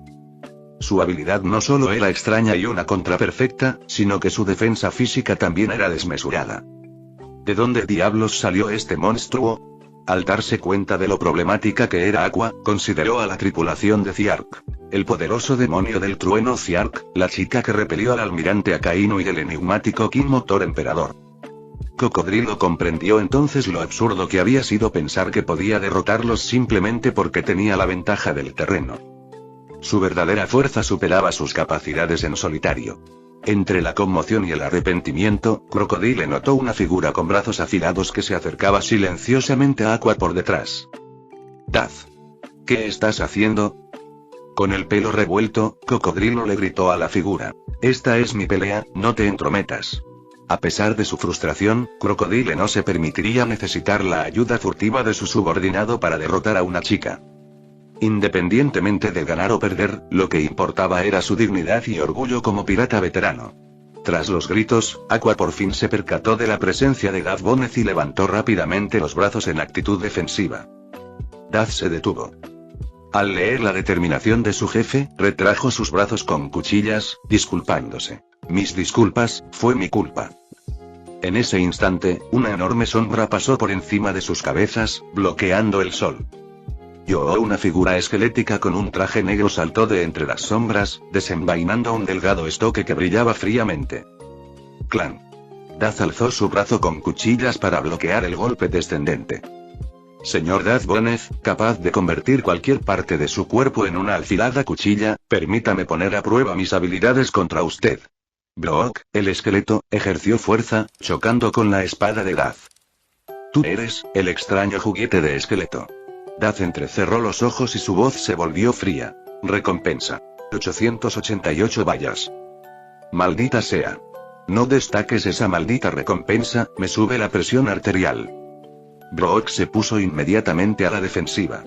Speaker 3: Su habilidad no solo era extraña y una contra perfecta, sino que su defensa física también era desmesurada. ¿De dónde diablos salió este monstruo? Al darse cuenta de lo problemática que era Aqua, consideró a la tripulación de Ziark. El poderoso demonio del trueno Ziark, la chica que repelió al almirante Akainu y el enigmático King Motor Emperador. Cocodrilo comprendió entonces lo absurdo que había sido pensar que podía derrotarlos simplemente porque tenía la ventaja del terreno. Su verdadera fuerza superaba sus capacidades en solitario. Entre la conmoción y el arrepentimiento, Crocodile notó una figura con brazos afilados que se acercaba silenciosamente a Aqua por detrás. «Daz. ¿Qué estás haciendo?» Con el pelo revuelto, Cocodrilo le gritó a la figura. «Esta es mi pelea, no te entrometas». A pesar de su frustración, Crocodile no se permitiría necesitar la ayuda furtiva de su subordinado para derrotar a una chica. Independientemente de ganar o perder, lo que importaba era su dignidad y orgullo como pirata veterano. Tras los gritos, Aqua por fin se percató de la presencia de Daz Bonez y levantó rápidamente los brazos en actitud defensiva. Daz se detuvo. Al leer la determinación de su jefe, retrajo sus brazos con cuchillas, disculpándose. Mis disculpas, fue mi culpa. En ese instante, una enorme sombra pasó por encima de sus cabezas, bloqueando el sol. Una figura esquelética con un traje negro saltó de entre las sombras, desenvainando un delgado estoque que brillaba fríamente. Clan. Daz alzó su brazo con cuchillas para bloquear el golpe descendente. Señor Daz Bonez, capaz de convertir cualquier parte de su cuerpo en una afilada cuchilla, permítame poner a prueba mis habilidades contra usted. Brook, el esqueleto, ejerció fuerza, chocando con la espada de Daz. Tú eres el extraño juguete de esqueleto. Daz entrecerró los ojos y su voz se volvió fría. Recompensa. 888 vallas. Maldita sea. No destaques esa maldita recompensa, me sube la presión arterial. Brook se puso inmediatamente a la defensiva.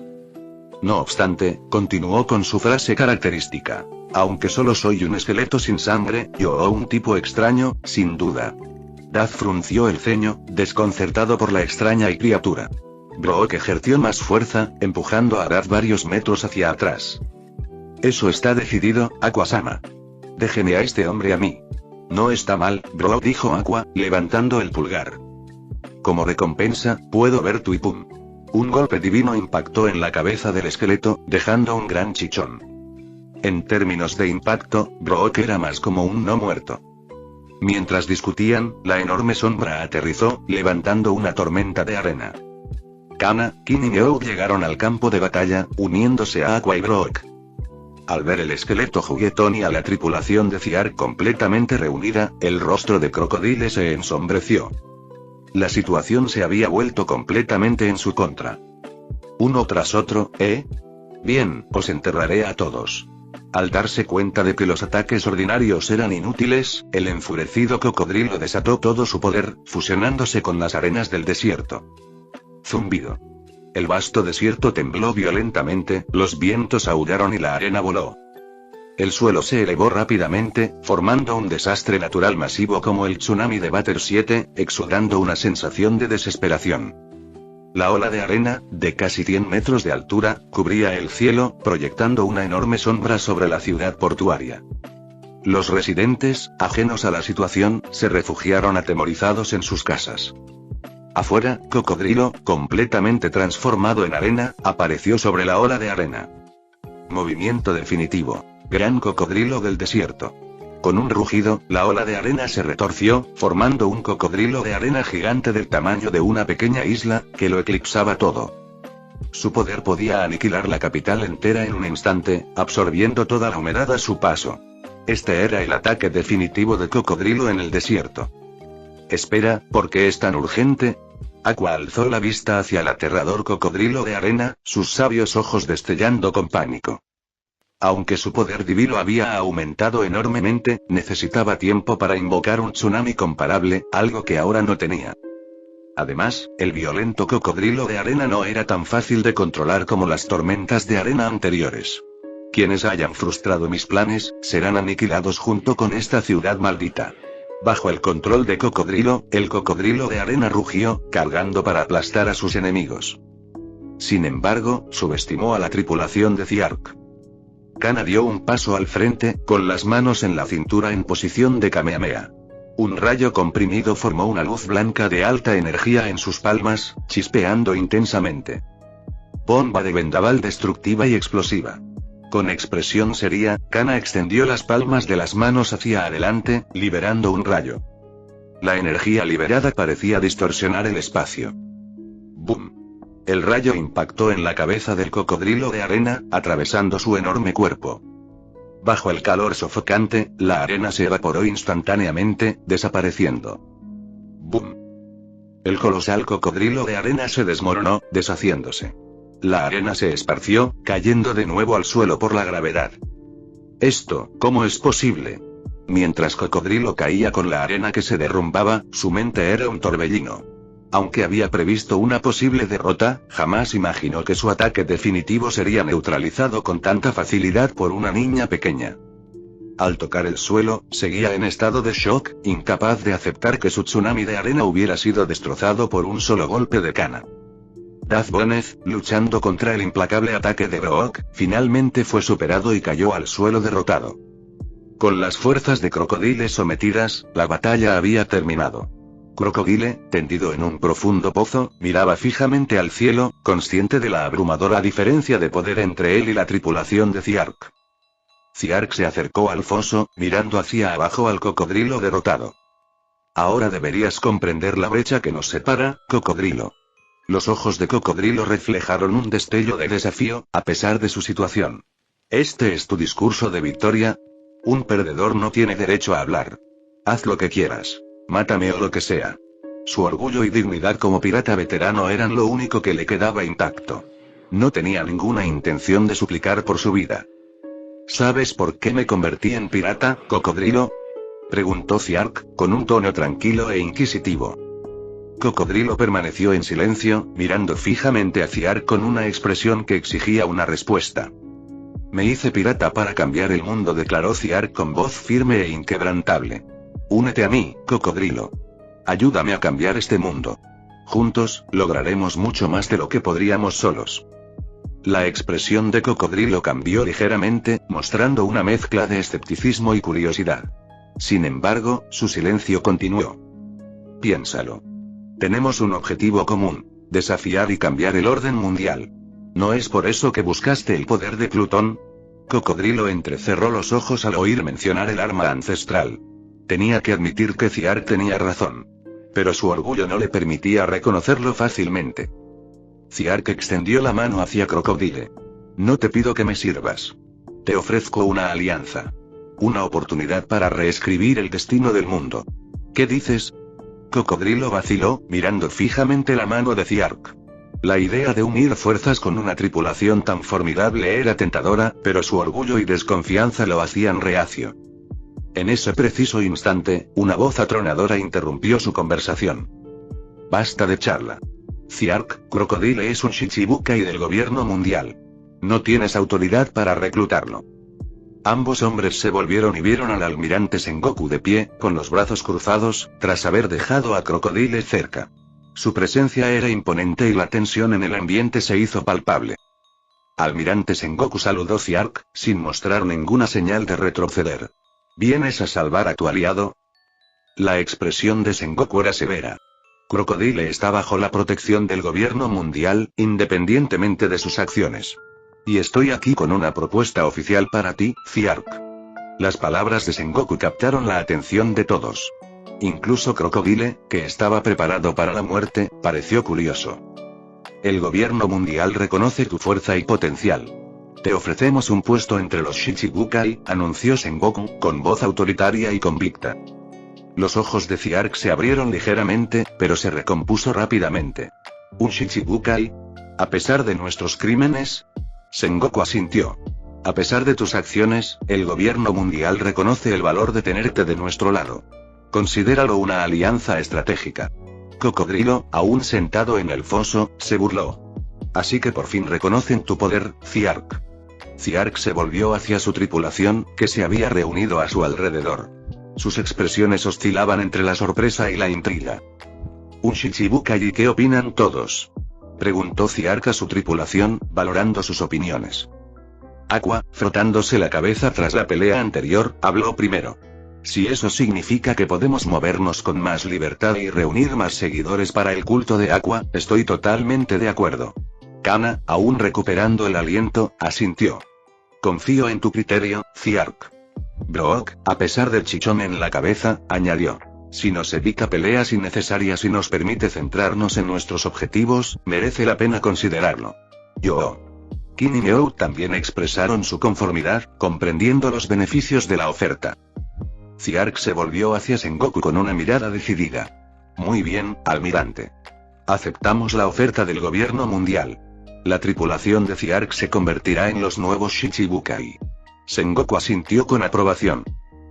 Speaker 3: No obstante, continuó con su frase característica. Aunque solo soy un esqueleto sin sangre, un tipo extraño, sin duda. Daz frunció el ceño, desconcertado por la extraña criatura. Brook ejerció más fuerza, empujando a Daz varios metros hacia atrás. Eso está decidido, Aqua-sama. Déjeme a este hombre a mí. No está mal, Brook, dijo Aqua, levantando el pulgar. Como recompensa, puedo ver tu ipum. Un golpe divino impactó en la cabeza del esqueleto, dejando un gran chichón. En términos de impacto, Brook era más como un no muerto. Mientras discutían, la enorme sombra aterrizó, levantando una tormenta de arena. Kana, Kin y Neo llegaron al campo de batalla, uniéndose a Aqua y Brook. Al ver el esqueleto juguetón y a la tripulación de Ciar completamente reunida, el rostro de Crocodile se ensombreció. La situación se había vuelto completamente en su contra. Uno tras otro, Bien, os enterraré a todos. Al darse cuenta de que los ataques ordinarios eran inútiles, el enfurecido cocodrilo desató todo su poder, fusionándose con las arenas del desierto. Zumbido. El vasto desierto tembló violentamente, los vientos aullaron y la arena voló. El suelo se elevó rápidamente, formando un desastre natural masivo como el tsunami de Bater 7, exudando una sensación de desesperación. La ola de arena, de casi 100 metros de altura, cubría el cielo, proyectando una enorme sombra sobre la ciudad portuaria. Los residentes, ajenos a la situación, se refugiaron atemorizados en sus casas. Afuera, Cocodrilo, completamente transformado en arena, apareció sobre la ola de arena. Movimiento definitivo. Gran cocodrilo del desierto. Con un rugido, la ola de arena se retorció, formando un cocodrilo de arena gigante del tamaño de una pequeña isla, que lo eclipsaba todo. Su poder podía aniquilar la capital entera en un instante, absorbiendo toda la humedad a su paso. Este era el ataque definitivo de Cocodrilo en el desierto. Espera, ¿por qué es tan urgente? Aqua alzó la vista hacia el aterrador cocodrilo de arena, sus sabios ojos destellando con pánico. Aunque su poder divino había aumentado enormemente, necesitaba tiempo para invocar un tsunami comparable, algo que ahora no tenía. Además, el violento cocodrilo de arena no era tan fácil de controlar como las tormentas de arena anteriores. Quienes hayan frustrado mis planes, serán aniquilados junto con esta ciudad maldita. Bajo el control de Cocodrilo, el cocodrilo de arena rugió, cargando para aplastar a sus enemigos. Sin embargo, subestimó a la tripulación de Ciark. Kana dio un paso al frente, con las manos en la cintura en posición de Kamehameha. Un rayo comprimido formó una luz blanca de alta energía en sus palmas, chispeando intensamente. Bomba de vendaval destructiva y explosiva. Con expresión seria, Kana extendió las palmas de las manos hacia adelante, liberando un rayo. La energía liberada parecía distorsionar el espacio. ¡Bum! El rayo impactó en la cabeza del cocodrilo de arena, atravesando su enorme cuerpo. Bajo el calor sofocante, la arena se evaporó instantáneamente, desapareciendo. ¡Bum! El colosal cocodrilo de arena se desmoronó, deshaciéndose. La arena se esparció, cayendo de nuevo al suelo por la gravedad. Esto, ¿cómo es posible? Mientras Cocodrilo caía con la arena que se derrumbaba, su mente era un torbellino. Aunque había previsto una posible derrota, jamás imaginó que su ataque definitivo sería neutralizado con tanta facilidad por una niña pequeña. Al tocar el suelo, seguía en estado de shock, incapaz de aceptar que su tsunami de arena hubiera sido destrozado por un solo golpe de kana. Darth Boneth, luchando contra el implacable ataque de Brook, finalmente fue superado y cayó al suelo derrotado. Con las fuerzas de Crocodile sometidas, la batalla había terminado. Crocodile, tendido en un profundo pozo, miraba fijamente al cielo, consciente de la abrumadora diferencia de poder entre él y la tripulación de Ziark. Ziark se acercó al foso, mirando hacia abajo al cocodrilo derrotado. Ahora deberías comprender la brecha que nos separa, cocodrilo. Los ojos de Cocodrilo reflejaron un destello de desafío, a pesar de su situación. ¿Este es tu discurso de victoria? Un perdedor no tiene derecho a hablar. Haz lo que quieras. Mátame o lo que sea. Su orgullo y dignidad como pirata veterano eran lo único que le quedaba intacto. No tenía ninguna intención de suplicar por su vida. ¿Sabes por qué me convertí en pirata, cocodrilo? Preguntó Ziark, con un tono tranquilo e inquisitivo. Cocodrilo permaneció en silencio, mirando fijamente a Ziark con una expresión que exigía una respuesta. Me hice pirata para cambiar el mundo, declaró Ziark con voz firme e inquebrantable. Únete a mí, cocodrilo. Ayúdame a cambiar este mundo. Juntos, lograremos mucho más de lo que podríamos solos. La expresión de Cocodrilo cambió ligeramente, mostrando una mezcla de escepticismo y curiosidad. Sin embargo, su silencio continuó. Piénsalo. Tenemos un objetivo común: desafiar y cambiar el orden mundial. ¿No es por eso que buscaste el poder de Plutón? Cocodrilo entrecerró los ojos al oír mencionar el arma ancestral. Tenía que admitir que Ziark tenía razón. Pero su orgullo no le permitía reconocerlo fácilmente. Ziark extendió la mano hacia Crocodile. No te pido que me sirvas. Te ofrezco una alianza. Una oportunidad para reescribir el destino del mundo. ¿Qué dices? Cocodrilo vaciló, mirando fijamente la mano de Ziark. La idea de unir fuerzas con una tripulación tan formidable era tentadora, pero su orgullo y desconfianza lo hacían reacio. En ese preciso instante, una voz atronadora interrumpió su conversación. Basta de charla. Ziark, Crocodile es un Shichibukai del gobierno mundial. No tienes autoridad para reclutarlo. Ambos hombres se volvieron y vieron al almirante Sengoku de pie, con los brazos cruzados, tras haber dejado a Crocodile cerca. Su presencia era imponente y la tensión en el ambiente se hizo palpable. Almirante Sengoku saludó Ziark, sin mostrar ninguna señal de retroceder. ¿Vienes a salvar a tu aliado? La expresión de Sengoku era severa. Crocodile está bajo la protección del gobierno mundial, independientemente de sus acciones. Y estoy aquí con una propuesta oficial para ti, Ziark. Las palabras de Sengoku captaron la atención de todos. Incluso Crocodile, que estaba preparado para la muerte, pareció curioso. El gobierno mundial reconoce tu fuerza y potencial. Te ofrecemos un puesto entre los Shichibukai, anunció Sengoku, con voz autoritaria y convicta. Los ojos de Ziark se abrieron ligeramente, pero se recompuso rápidamente. ¿Un Shichibukai? ¿A pesar de nuestros crímenes? Sengoku asintió. A pesar de tus acciones, el gobierno mundial reconoce el valor de tenerte de nuestro lado. Considéralo una alianza estratégica. Cocodrilo, aún sentado en el foso, se burló. Así que por fin reconocen tu poder, Ziark. Ziark se volvió hacia su tripulación, que se había reunido a su alrededor. Sus expresiones oscilaban entre la sorpresa y la intriga. ¿Un Shichibukai y qué opinan todos? Preguntó Ziark a su tripulación, valorando sus opiniones. Aqua, frotándose la cabeza tras la pelea anterior, habló primero. Si eso significa que podemos movernos con más libertad y reunir más seguidores para el culto de Aqua, estoy totalmente de acuerdo. Kana, aún recuperando el aliento, asintió. Confío en tu criterio, Ziark. Brook, a pesar del chichón en la cabeza, añadió. Si nos evita peleas innecesarias y nos permite centrarnos en nuestros objetivos, merece la pena considerarlo. Yo. Kin y Meo también expresaron su conformidad, comprendiendo los beneficios de la oferta. Ziark se volvió hacia Sengoku con una mirada decidida. Muy bien, almirante. Aceptamos la oferta del gobierno mundial. La tripulación de Ziark se convertirá en los nuevos Shichibukai. Sengoku asintió con aprobación.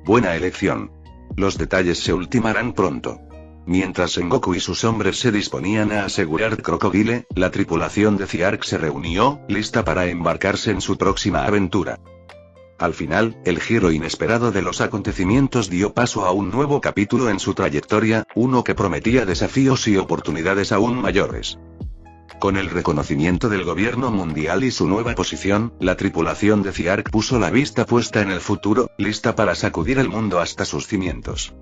Speaker 3: Buena elección. Los detalles se ultimarán pronto. Mientras Sengoku y sus hombres se disponían a asegurar Crocodile, la tripulación de Ziark se reunió, lista para embarcarse en su próxima aventura. Al final, el giro inesperado de los acontecimientos dio paso a un nuevo capítulo en su trayectoria, uno que prometía desafíos y oportunidades aún mayores. Con el reconocimiento del gobierno mundial y su nueva posición, la tripulación de Ziark puso la vista puesta en el futuro, lista para sacudir el mundo hasta sus cimientos.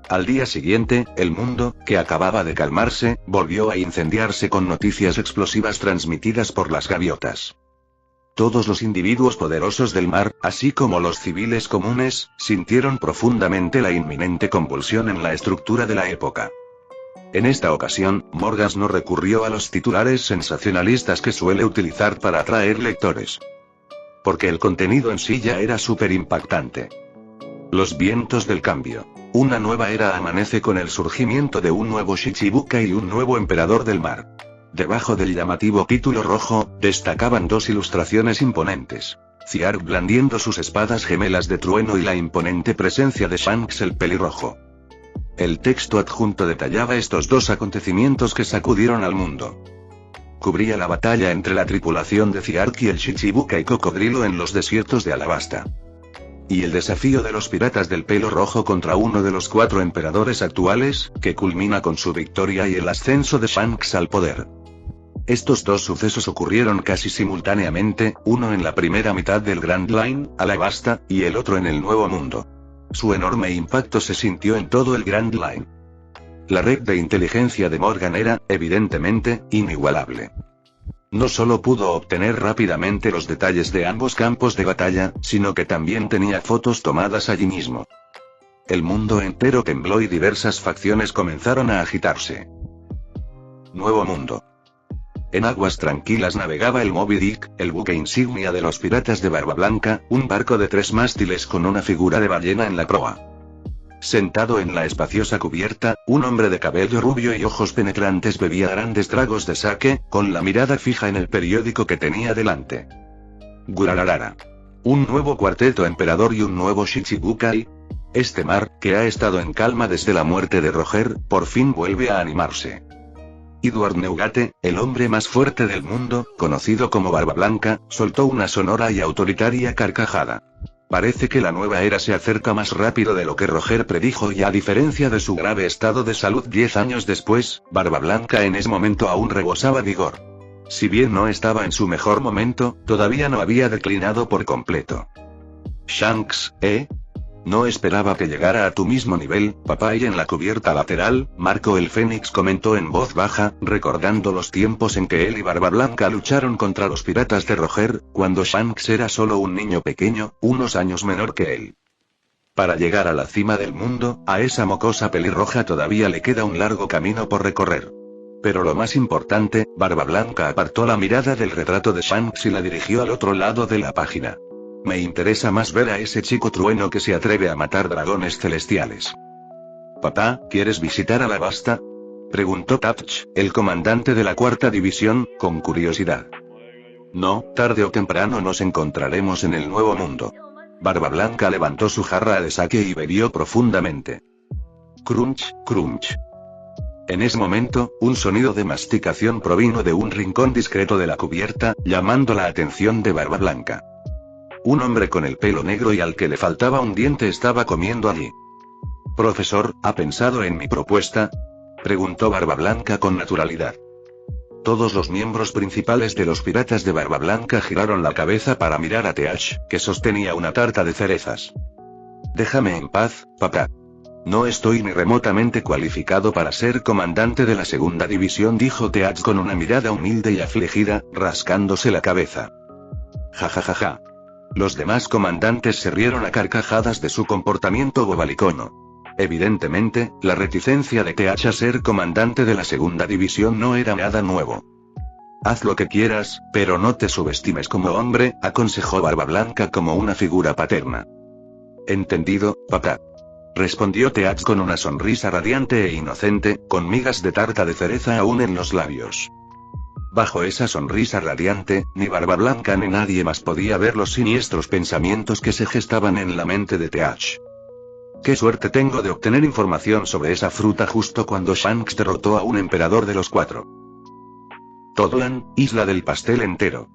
Speaker 3: Al día siguiente, el mundo, que acababa de calmarse, volvió a incendiarse con noticias explosivas transmitidas por las gaviotas. Todos los individuos poderosos del mar, así como los civiles comunes, sintieron profundamente la inminente convulsión en la estructura de la época. En esta ocasión, Morgans no recurrió a los titulares sensacionalistas que suele utilizar para atraer lectores. Porque el contenido en sí ya era súper impactante. Los vientos del cambio. Una nueva era amanece con el surgimiento de un nuevo Shichibukai y un nuevo emperador del mar. Debajo del llamativo título rojo, destacaban dos ilustraciones imponentes. Ziark blandiendo sus espadas gemelas de trueno y la imponente presencia de Shanks el pelirrojo. El texto adjunto detallaba estos dos acontecimientos que sacudieron al mundo. Cubría la batalla entre la tripulación de Ziark y el Shichibukai cocodrilo en los desiertos de Alabasta. Y el desafío de los piratas del pelo rojo contra uno de los 4 emperadores actuales, que culmina con su victoria y el ascenso de Shanks al poder. Estos dos sucesos ocurrieron casi simultáneamente, uno en la primera mitad del Grand Line, Alabasta, y el otro en el Nuevo Mundo. Su enorme impacto se sintió en todo el Grand Line. La red de inteligencia de Morgan era, evidentemente, inigualable. No solo pudo obtener rápidamente los detalles de ambos campos de batalla, sino que también tenía fotos tomadas allí mismo. El mundo entero tembló y diversas facciones comenzaron a agitarse. Nuevo Mundo. En aguas tranquilas navegaba el Moby Dick, el buque insignia de los piratas de Barba Blanca, un barco de 3 mástiles con una figura de ballena en la proa. Sentado en la espaciosa cubierta, un hombre de cabello rubio y ojos penetrantes bebía grandes tragos de sake, con la mirada fija en el periódico que tenía delante. Gurararara. Un nuevo cuarteto emperador y un nuevo Shichibukai. Este mar, que ha estado en calma desde la muerte de Roger, por fin vuelve a animarse. Edward Neugate, el hombre más fuerte del mundo, conocido como Barba Blanca, soltó una sonora y autoritaria carcajada. Parece que la nueva era se acerca más rápido de lo que Roger predijo y a diferencia de su grave estado de salud 10 años después, Barba Blanca en ese momento aún rebosaba vigor. Si bien no estaba en su mejor momento, todavía no había declinado por completo. Shanks, No esperaba que llegara a tu mismo nivel, papá. Y en la cubierta lateral, Marco el Fénix comentó en voz baja, recordando los tiempos en que él y Barba Blanca lucharon contra los piratas de Roger, cuando Shanks era solo un niño pequeño, unos años menor que él. Para llegar a la cima del mundo, a esa mocosa pelirroja todavía le queda un largo camino por recorrer. Pero lo más importante, Barba Blanca apartó la mirada del retrato de Shanks y la dirigió al otro lado de la página. Me interesa más ver a ese chico trueno que se atreve a matar dragones celestiales. Papá, ¿quieres visitar Alabasta? Preguntó Tapch, el comandante de la 4ª división, con curiosidad. No, tarde o temprano nos encontraremos en el Nuevo Mundo. Barba Blanca levantó su jarra de sake y bebió profundamente. Crunch, crunch. En ese momento, un sonido de masticación provino de un rincón discreto de la cubierta, llamando la atención de Barba Blanca. Un hombre con el pelo negro y al que le faltaba un diente estaba comiendo allí. Profesor, ¿ha pensado en mi propuesta? Preguntó Barba Blanca con naturalidad. Todos los miembros principales de los piratas de Barba Blanca giraron la cabeza para mirar a Teach, que sostenía una tarta de cerezas. Déjame en paz, papá. No estoy ni remotamente cualificado para ser comandante de la 2ª división, dijo Teach con una mirada humilde y afligida, rascándose la cabeza. Ja. Los demás comandantes se rieron a carcajadas de su comportamiento bobalicono. Evidentemente, la reticencia de Teach a ser comandante de la 2ª división no era nada nuevo. Haz lo que quieras, pero no te subestimes como hombre, aconsejó Barba Blanca como una figura paterna. Entendido, papá. Respondió Teach con una sonrisa radiante e inocente, con migas de tarta de cereza aún en los labios. Bajo esa sonrisa radiante, ni Barba Blanca ni nadie más podía ver los siniestros pensamientos que se gestaban en la mente de Teach. Qué suerte tengo de obtener información sobre esa fruta justo cuando Shanks derrotó a un emperador de los 4. Todolan, isla del pastel entero.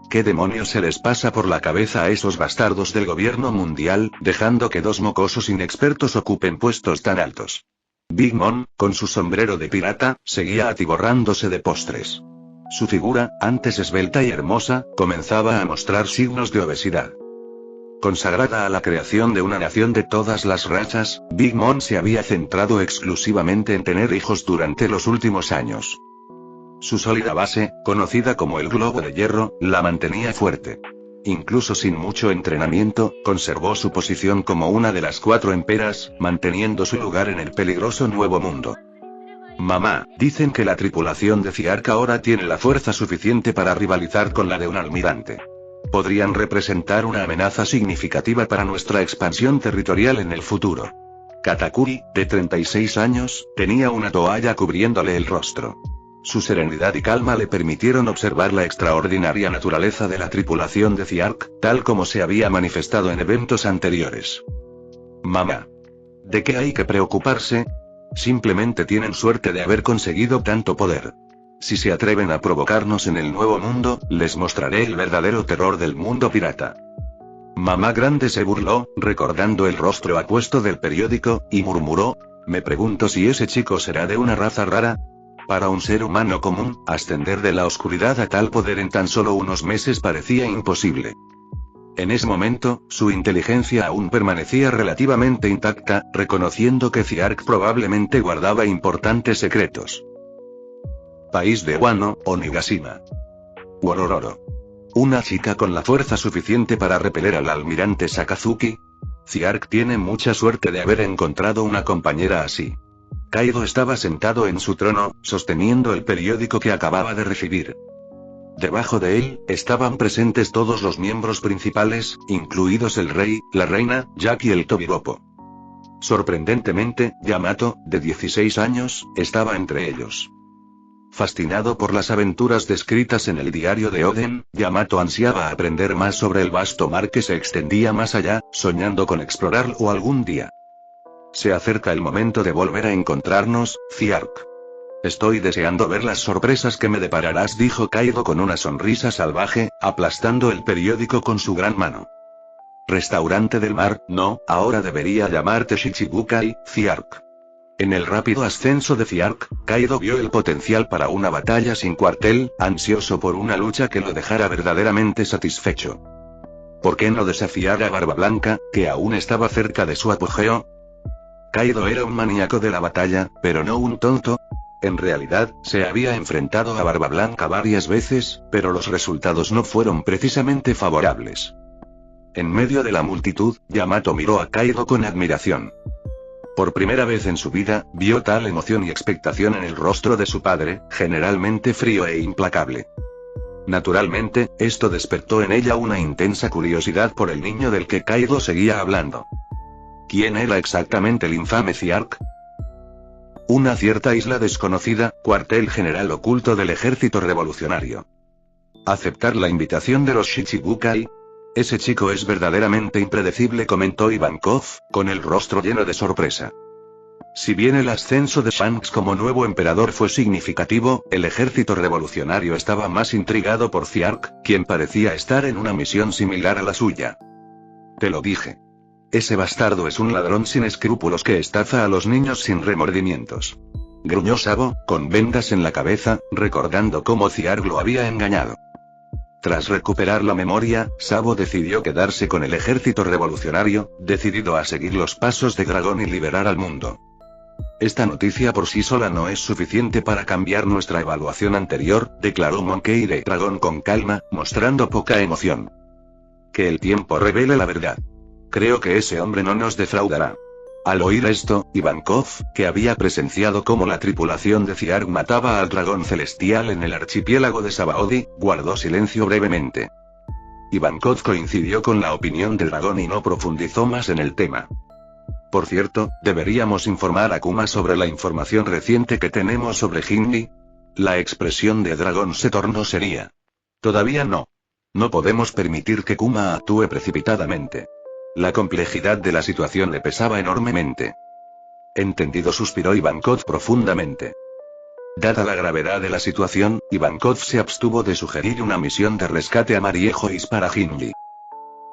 Speaker 3: ¿Qué demonios se les pasa por la cabeza a esos bastardos del gobierno mundial, dejando que dos mocosos inexpertos ocupen puestos tan altos? Big Mom, con su sombrero de pirata, seguía atiborrándose de postres. Su figura, antes esbelta y hermosa, comenzaba a mostrar signos de obesidad. Consagrada a la creación de una nación de todas las razas, Big Mom se había centrado exclusivamente en tener hijos durante los últimos años. Su sólida base, conocida como el globo de hierro, la mantenía fuerte. Incluso sin mucho entrenamiento, conservó su posición como una de las 4 emperas, manteniendo su lugar en el peligroso nuevo mundo. Mamá, dicen que la tripulación de Ziark ahora tiene la fuerza suficiente para rivalizar con la de un almirante. Podrían representar una amenaza significativa para nuestra expansión territorial en el futuro. Katakuri, de 36 años, tenía una toalla cubriéndole el rostro. Su serenidad y calma le permitieron observar la extraordinaria naturaleza de la tripulación de Ziark, tal como se había manifestado en eventos anteriores. Mamá. ¿De qué hay que preocuparse? Simplemente tienen suerte de haber conseguido tanto poder. Si se atreven a provocarnos en el nuevo mundo, les mostraré el verdadero terror del mundo pirata. Mamá grande se burló, recordando el rostro apuesto del periódico, y murmuró: me pregunto si ese chico será de una raza rara. Para un ser humano común, ascender de la oscuridad a tal poder en tan solo unos meses parecía imposible. En ese momento, su inteligencia aún permanecía relativamente intacta, reconociendo que Ziark probablemente guardaba importantes secretos. País de Wano, Onigashima. Worororo. Una chica con la fuerza suficiente para repeler al almirante Sakazuki. Ziark tiene mucha suerte de haber encontrado una compañera así. Kaido estaba sentado en su trono, sosteniendo el periódico que acababa de recibir. Debajo de él, estaban presentes todos los miembros principales, incluidos el rey, la reina, Jack y el Tobiropo. Sorprendentemente, Yamato, de 16 años, estaba entre ellos. Fascinado por las aventuras descritas en el diario de Oden, Yamato ansiaba aprender más sobre el vasto mar que se extendía más allá, soñando con explorarlo algún día. Se acerca el momento de volver a encontrarnos, Ziark. Estoy deseando ver las sorpresas que me depararás, dijo Kaido con una sonrisa salvaje, aplastando el periódico con su gran mano. Restaurante del mar, no, ahora debería llamarte Shichibukai, Ziark. En el rápido ascenso de Ziark, Kaido vio el potencial para una batalla sin cuartel, ansioso por una lucha que lo dejara verdaderamente satisfecho. ¿Por qué no desafiar a Barba Blanca, que aún estaba cerca de su apogeo? Kaido era un maníaco de la batalla, pero no un tonto. En realidad, se había enfrentado a Barba Blanca varias veces, pero los resultados no fueron precisamente favorables. En medio de la multitud, Yamato miró a Kaido con admiración. Por primera vez en su vida, vio tal emoción y expectación en el rostro de su padre, generalmente frío e implacable. Naturalmente, esto despertó en ella una intensa curiosidad por el niño del que Kaido seguía hablando. ¿Quién era exactamente el infame Ziark? Una cierta isla desconocida, cuartel general oculto del ejército revolucionario. ¿Aceptar la invitación de los Shichibukai? Ese chico es verdaderamente impredecible, comentó Ivankov, con el rostro lleno de sorpresa. Si bien el ascenso de Shanks como nuevo emperador fue significativo, el ejército revolucionario estaba más intrigado por Ziark, quien parecía estar en una misión similar a la suya. Te lo dije. Ese bastardo es un ladrón sin escrúpulos que estafa a los niños sin remordimientos. Gruñó Sabo, con vendas en la cabeza, recordando cómo Ziark lo había engañado. Tras recuperar la memoria, Sabo decidió quedarse con el ejército revolucionario, decidido a seguir los pasos de Dragón y liberar al mundo. Esta noticia por sí sola no es suficiente para cambiar nuestra evaluación anterior, declaró Monkey D. Dragón con calma, mostrando poca emoción. Que el tiempo revele la verdad. Creo que ese hombre no nos defraudará. Al oír esto, Ivankov, que había presenciado cómo la tripulación de Ziark mataba al dragón celestial en el archipiélago de Sabaody, guardó silencio brevemente. Ivankov coincidió con la opinión del dragón y no profundizó más en el tema. Por cierto, deberíamos informar a Kuma sobre la información reciente que tenemos sobre Hindi. La expresión de dragón se tornó seria. Todavía no. No podemos permitir que Kuma actúe precipitadamente. La complejidad de la situación le pesaba enormemente. Entendido, suspiró Ivankov profundamente. Dada la gravedad de la situación, Ivankov se abstuvo de sugerir una misión de rescate a Mariejois para Hinji.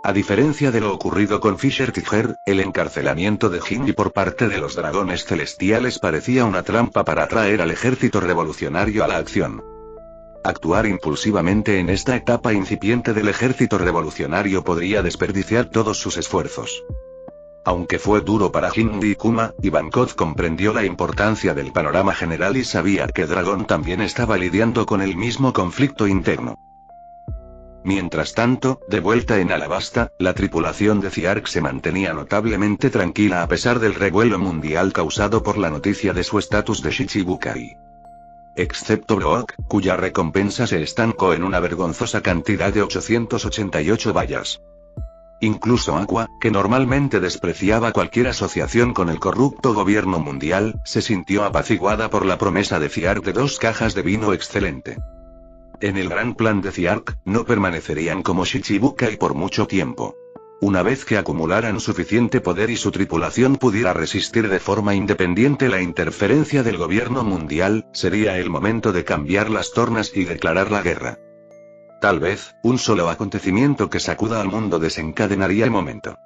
Speaker 3: A diferencia de lo ocurrido con Fisher Tiger, el encarcelamiento de Hinji por parte de los dragones celestiales parecía una trampa para atraer al ejército revolucionario a la acción. Actuar impulsivamente en esta etapa incipiente del ejército revolucionario podría desperdiciar todos sus esfuerzos. Aunque fue duro para Hinji y Kuma, Ivankov comprendió la importancia del panorama general y sabía que Dragon también estaba lidiando con el mismo conflicto interno. Mientras tanto, de vuelta en Alabasta, la tripulación de Ziark se mantenía notablemente tranquila a pesar del revuelo mundial causado por la noticia de su estatus de Shichibukai. Excepto Brook, cuya recompensa se estancó en una vergonzosa cantidad de 888 bayas. Incluso Aqua, que normalmente despreciaba cualquier asociación con el corrupto gobierno mundial, se sintió apaciguada por la promesa de Ziark de 2 cajas de vino excelente. En el gran plan de Ziark, no permanecerían como Shichibukai por mucho tiempo. Una vez que acumularan suficiente poder y su tripulación pudiera resistir de forma independiente la interferencia del gobierno mundial, sería el momento de cambiar las tornas y declarar la guerra. Tal vez, un solo acontecimiento que sacuda al mundo desencadenaría el momento.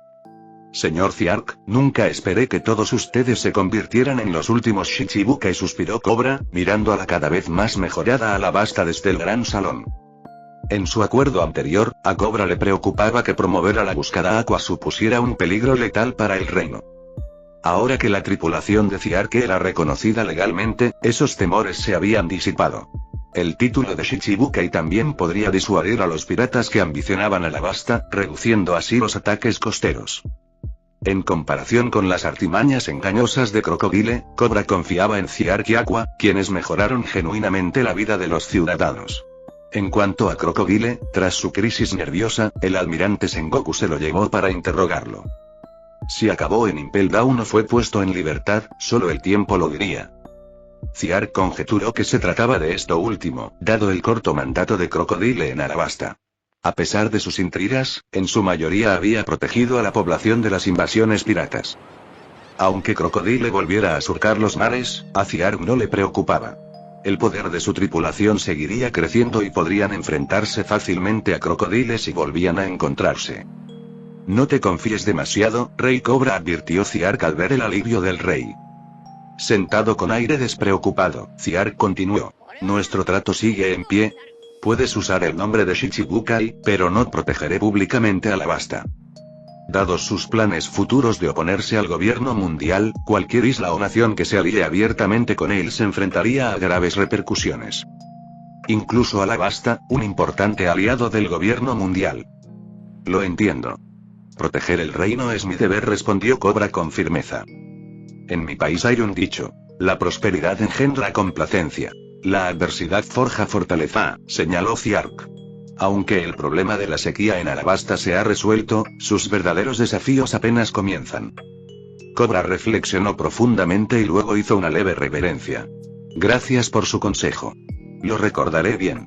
Speaker 3: Señor Ziark, nunca esperé que todos ustedes se convirtieran en los últimos Shichibukai, suspiró Cobra, mirando a la cada vez más mejorada Alabasta desde el gran salón. En su acuerdo anterior, a Cobra le preocupaba que promover a la búsqueda Aqua supusiera un peligro letal para el reino. Ahora que la tripulación de Ziark era reconocida legalmente, esos temores se habían disipado. El título de Shichibukai también podría disuadir a los piratas que ambicionaban Alabasta, reduciendo así los ataques costeros. En comparación con las artimañas engañosas de Crocodile, Cobra confiaba en Ziark y Aqua, quienes mejoraron genuinamente la vida de los ciudadanos. En cuanto a Crocodile, tras su crisis nerviosa, el almirante Sengoku se lo llevó para interrogarlo. Si acabó en Impel Down o fue puesto en libertad, solo el tiempo lo diría. Ziark conjeturó que se trataba de esto último, dado el corto mandato de Crocodile en Alabasta. A pesar de sus intrigas, en su mayoría había protegido a la población de las invasiones piratas. Aunque Crocodile volviera a surcar los mares, a Ziark no le preocupaba. El poder de su tripulación seguiría creciendo y podrían enfrentarse fácilmente a Crocodile si volvían a encontrarse. No te confíes demasiado, Rey Cobra, advirtió Ziark al ver el alivio del rey. Sentado con aire despreocupado, Ziark continuó. Nuestro trato sigue en pie. Puedes usar el nombre de Shichibukai, pero no protegeré públicamente a Alabasta. Dados sus planes futuros de oponerse al gobierno mundial, cualquier isla o nación que se alíe abiertamente con él se enfrentaría a graves repercusiones. Incluso Alabasta, un importante aliado del gobierno mundial. Lo entiendo. Proteger el reino es mi deber, respondió Cobra con firmeza. En mi país hay un dicho: la prosperidad engendra complacencia. La adversidad forja fortaleza, señaló Ziark. Aunque el problema de la sequía en Alabasta se ha resuelto, sus verdaderos desafíos apenas comienzan. Cobra reflexionó profundamente y luego hizo una leve reverencia. Gracias por su consejo. Lo recordaré bien.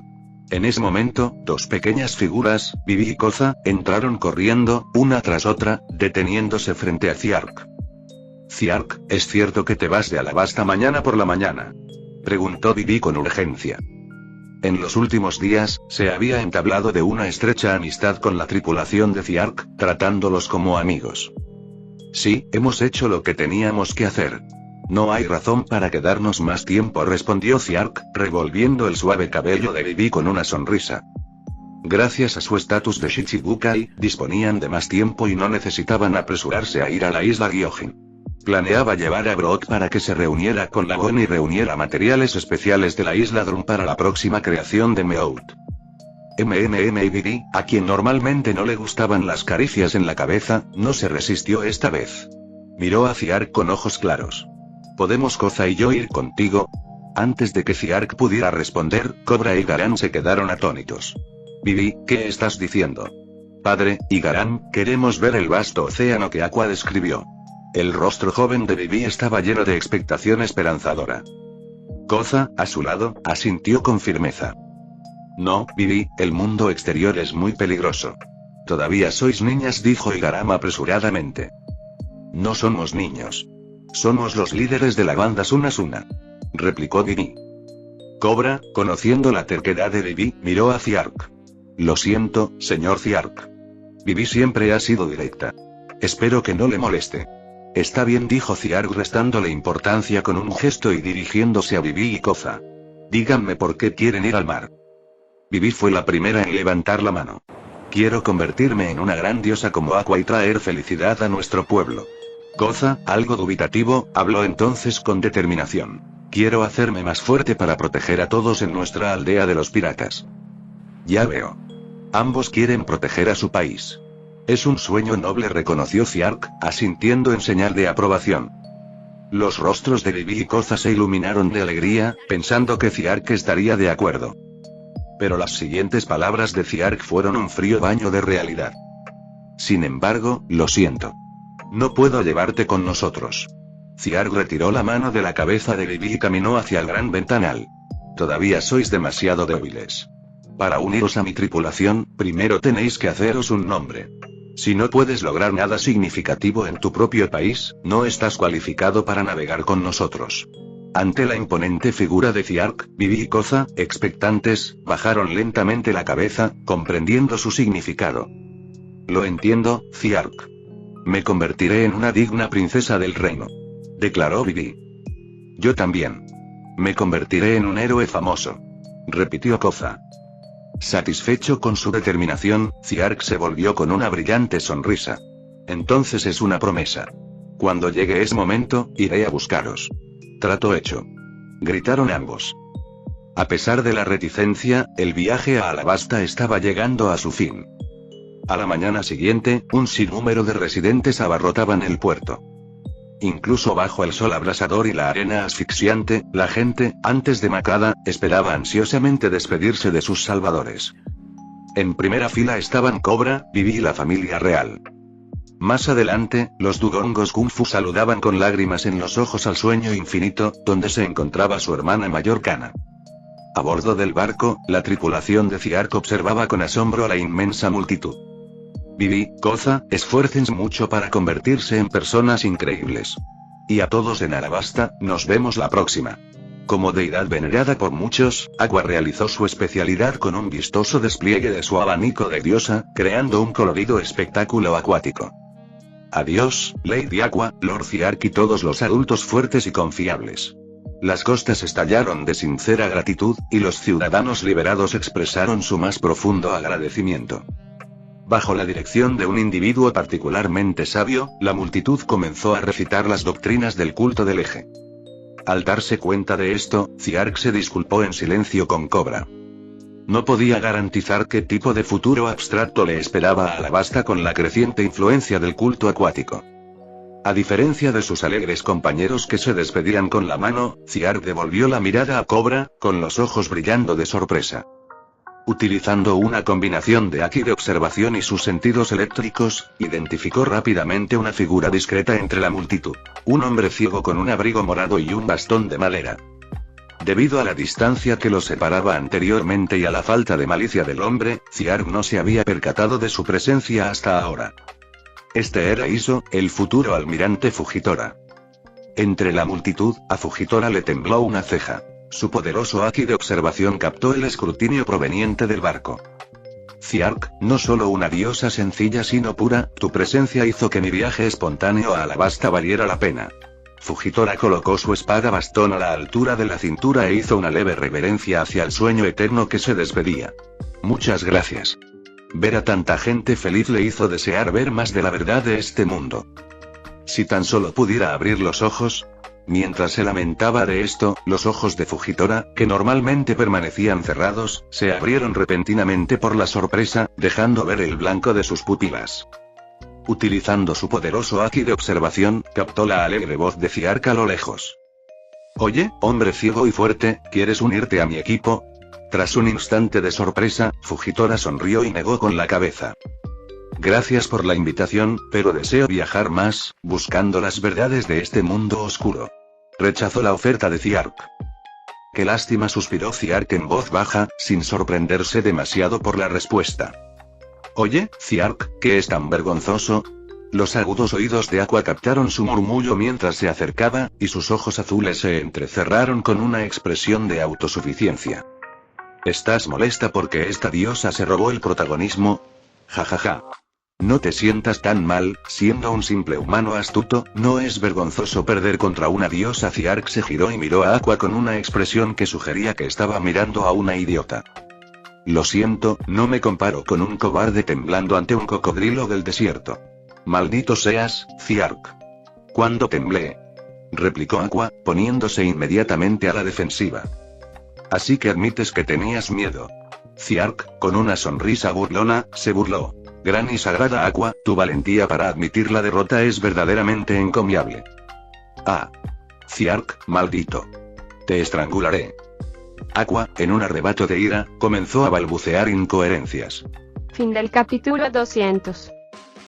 Speaker 3: En ese momento, 2 pequeñas figuras, Vivi y Koza, entraron corriendo, una tras otra, deteniéndose frente a Ziark. Ziark, ¿es cierto que te vas de Alabasta mañana por la mañana?, preguntó Vivi con urgencia. En los últimos días, se había entablado de una estrecha amistad con la tripulación de Ziark, tratándolos como amigos. Sí, hemos hecho lo que teníamos que hacer. No hay razón para quedarnos más tiempo, respondió Ziark, revolviendo el suave cabello de Vivi con una sonrisa. Gracias a su estatus de Shichibukai, disponían de más tiempo y no necesitaban apresurarse a ir a la isla Gyojin. Planeaba llevar a Brock para que se reuniera con Lagon y reuniera materiales especiales de la isla Drum para la próxima creación de Meout. Y Vivi, a quien normalmente no le gustaban las caricias en la cabeza, no se resistió esta vez. Miró a Ziark con ojos claros. ¿Podemos Koza y yo ir contigo? Antes de que Ziark pudiera responder, Cobra y Garan se quedaron atónitos. Vivi, ¿qué estás diciendo? Padre, y Garan, queremos ver el vasto océano que Aqua describió. El rostro joven de Vivi estaba lleno de expectación esperanzadora. Koza, a su lado, asintió con firmeza. No, Vivi, el mundo exterior es muy peligroso. Todavía sois niñas, dijo Igaram apresuradamente. No somos niños. Somos los líderes de la banda Sunasuna, replicó Vivi. Cobra, conociendo la terquedad de Vivi, miró a Ziark. Lo siento, señor Ziark. Vivi siempre ha sido directa. Espero que no le moleste. Está bien, dijo Ziark restándole importancia con un gesto y dirigiéndose a Vivi y Koza. Díganme por qué quieren ir al mar. Vivi fue la primera en levantar la mano. Quiero convertirme en una gran diosa como Aqua y traer felicidad a nuestro pueblo. Koza, algo dubitativo, habló entonces con determinación. Quiero hacerme más fuerte para proteger a todos en nuestra aldea de los piratas. Ya veo. Ambos quieren proteger a su país. Es un sueño noble, reconoció Ziark, asintiendo en señal de aprobación. Los rostros de Vivi y Koza se iluminaron de alegría, pensando que Ziark estaría de acuerdo. Pero las siguientes palabras de Ziark fueron un frío baño de realidad. Sin embargo, lo siento. No puedo llevarte con nosotros. Ziark retiró la mano de la cabeza de Vivi y caminó hacia el gran ventanal. Todavía sois demasiado débiles. Para uniros a mi tripulación, primero tenéis que haceros un nombre. Si no puedes lograr nada significativo en tu propio país, no estás cualificado para navegar con nosotros. Ante la imponente figura de Ziark, Vivi y Koza, expectantes, bajaron lentamente la cabeza, comprendiendo su significado. Lo entiendo, Ziark. Me convertiré en una digna princesa del reino. Declaró Vivi. Yo también. Me convertiré en un héroe famoso. Repitió Koza. Satisfecho con su determinación, Ziark se volvió con una brillante sonrisa. Entonces es una promesa. Cuando llegue ese momento, iré a buscaros. Trato hecho. Gritaron ambos. A pesar de la reticencia, el viaje a Alabasta estaba llegando a su fin. A la mañana siguiente, un sinnúmero de residentes abarrotaban el puerto. Incluso bajo el sol abrasador y la arena asfixiante, la gente, antes demacrada, esperaba ansiosamente despedirse de sus salvadores. En primera fila estaban Cobra, Vivi y la familia real. Más adelante, los dugongos Kung Fu saludaban con lágrimas en los ojos al sueño infinito, donde se encontraba su hermana mayor Kana. A bordo del barco, la tripulación de Ziark observaba con asombro a la inmensa multitud. Vivi, Koza, esfuércense mucho para convertirse en personas increíbles. Y a todos en Alabasta, nos vemos la próxima. Como deidad venerada por muchos, Aqua realizó su especialidad con un vistoso despliegue de su abanico de diosa, creando un colorido espectáculo acuático. Adiós, Lady Aqua, Lord Ziark y todos los adultos fuertes y confiables. Las costas estallaron de sincera gratitud, y los ciudadanos liberados expresaron su más profundo agradecimiento. Bajo la dirección de un individuo particularmente sabio, la multitud comenzó a recitar las doctrinas del culto del eje. Al darse cuenta de esto, Ziark se disculpó en silencio con Cobra. No podía garantizar qué tipo de futuro abstracto le esperaba a Alabasta con la creciente influencia del culto acuático. A diferencia de sus alegres compañeros que se despedían con la mano, Ziark devolvió la mirada a Cobra, con los ojos brillando de sorpresa. Utilizando una combinación de Aki de observación y sus sentidos eléctricos, identificó rápidamente una figura discreta entre la multitud. Un hombre ciego con un abrigo morado y un bastón de madera. Debido a la distancia que los separaba anteriormente y a la falta de malicia del hombre, Ziark no se había percatado de su presencia hasta ahora. Este era Iso, el futuro almirante Fujitora. Entre la multitud, a Fujitora le tembló una ceja. Su poderoso Aki de observación captó el escrutinio proveniente del barco. Ziark, no solo una diosa sencilla sino pura, tu presencia hizo que mi viaje espontáneo a Alabasta valiera la pena. Fujitora colocó su espada bastón a la altura de la cintura e hizo una leve reverencia hacia el sueño eterno que se despedía. Muchas gracias. Ver a tanta gente feliz le hizo desear ver más de la verdad de este mundo. Si tan solo pudiera abrir los ojos. Mientras se lamentaba de esto, los ojos de Fujitora, que normalmente permanecían cerrados, se abrieron repentinamente por la sorpresa, dejando ver el blanco de sus pupilas. Utilizando su poderoso Aki de observación, captó la alegre voz de Ziark a lo lejos. Oye, hombre ciego y fuerte, ¿quieres unirte a mi equipo? Tras un instante de sorpresa, Fujitora sonrió y negó con la cabeza. Gracias por la invitación, pero deseo viajar más, buscando las verdades de este mundo oscuro. Rechazó la oferta de Ziark. Qué lástima, suspiró Ziark en voz baja, sin sorprenderse demasiado por la respuesta. Oye, Ziark, ¿qué es tan vergonzoso? Los agudos oídos de Aqua captaron su murmullo mientras se acercaba, y sus ojos azules se entrecerraron con una expresión de autosuficiencia. ¿Estás molesta porque esta diosa se robó el protagonismo? Jajaja. No te sientas tan mal, siendo un simple humano astuto, ¿no es vergonzoso perder contra una diosa? Ziark se giró y miró a Aqua con una expresión que sugería que estaba mirando a una idiota. Lo siento, no me comparo con un cobarde temblando ante un cocodrilo del desierto. Maldito seas, Ziark. ¿Cuándo temblé? Replicó Aqua, poniéndose inmediatamente a la defensiva. Así que admites que tenías miedo. Ziark, con una sonrisa burlona, se burló. Gran y sagrada Aqua, tu valentía para admitir la derrota es verdaderamente encomiable. Ah. Ziark, maldito. Te estrangularé. Aqua, en un arrebato de ira, comenzó a balbucear incoherencias.
Speaker 2: Fin del capítulo 200.